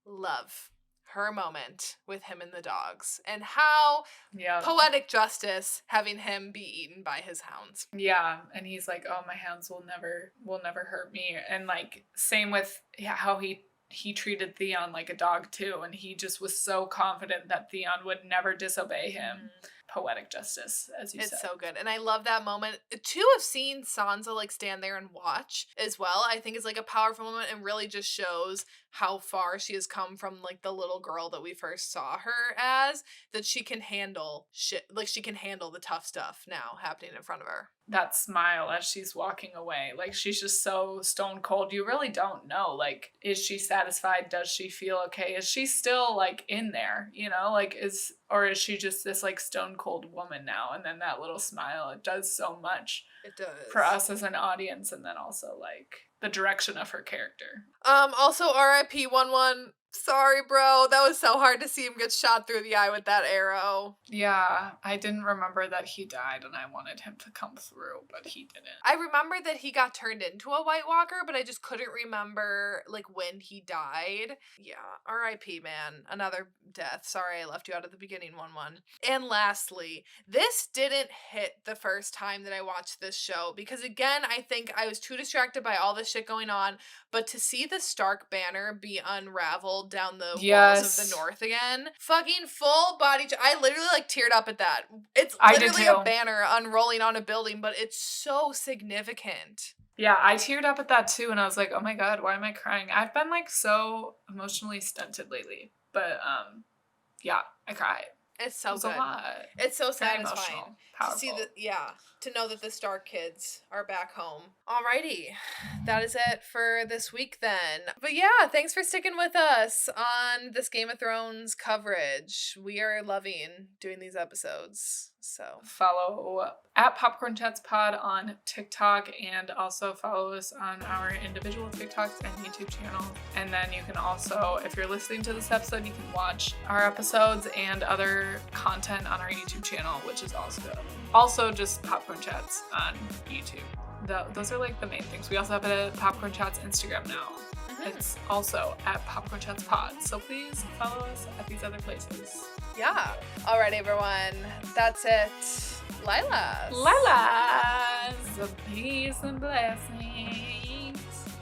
love her moment with him and the dogs, and how poetic justice having him be eaten by his hounds. Yeah, and he's like, oh, my hounds will never hurt me. And like, same with how he treated Theon like a dog too, and he just was so confident that Theon would never disobey him. Poetic justice, as you said. It's so good. And I love that moment. To have seen Sansa like stand there and watch as well, I think is like a powerful moment, and really just shows how far she has come from like the little girl that we first saw her as, that she can handle shit. Like, she can handle the tough stuff now happening in front of her. That smile as she's walking away, like, she's just so stone cold. You really don't know, like, is she satisfied? Does she feel okay? Is she still like in there, you know, like, is she just this like stone cold woman now? And then that little smile, it does so much. It does. For us as an audience, and then also like the direction of her character. Also R.I.P. 1-1. Sorry, bro. That was so hard to see him get shot through the eye with that arrow. Yeah, I didn't remember that he died, and I wanted him to come through, but he didn't. I remember that he got turned into a White Walker, but I just couldn't remember, like, when he died. Yeah, R.I.P., man. Another death. Sorry I left you out at the beginning, 1-1. And lastly, this didn't hit the first time that I watched this show, because, again, I think I was too distracted by all this shit going on, but to see the Stark banner be unraveled down the walls of the North again, fucking full body I literally like teared up at that. It's literally a banner unrolling on a building, but it's so significant. Yeah, I teared up at that too, and I was like, oh my god, why am I crying? I've been like so emotionally stunted lately, but yeah, I cried. It's so It was good. a lot. It's so Very satisfying emotional. to Powerful. see to know that the Stark kids are back home. Alrighty, that is it for this week then. But yeah, thanks for sticking with us on this Game of Thrones coverage. We are loving doing these episodes. So Follow at Popcorn Chats Pod on TikTok, and also follow us on our individual TikToks and YouTube channels. And then you can also, if you're listening to this episode, you can watch our episodes and other content on our YouTube channel, which is also just Popcorn Chats on YouTube. Those are like the main things. We also have a Popcorn Chats Instagram now. It's also at Popcorn Chats Pod. So please follow us at these other places. yeah. All right, everyone. That's it. Lilas. Lilas! Peace and blessings.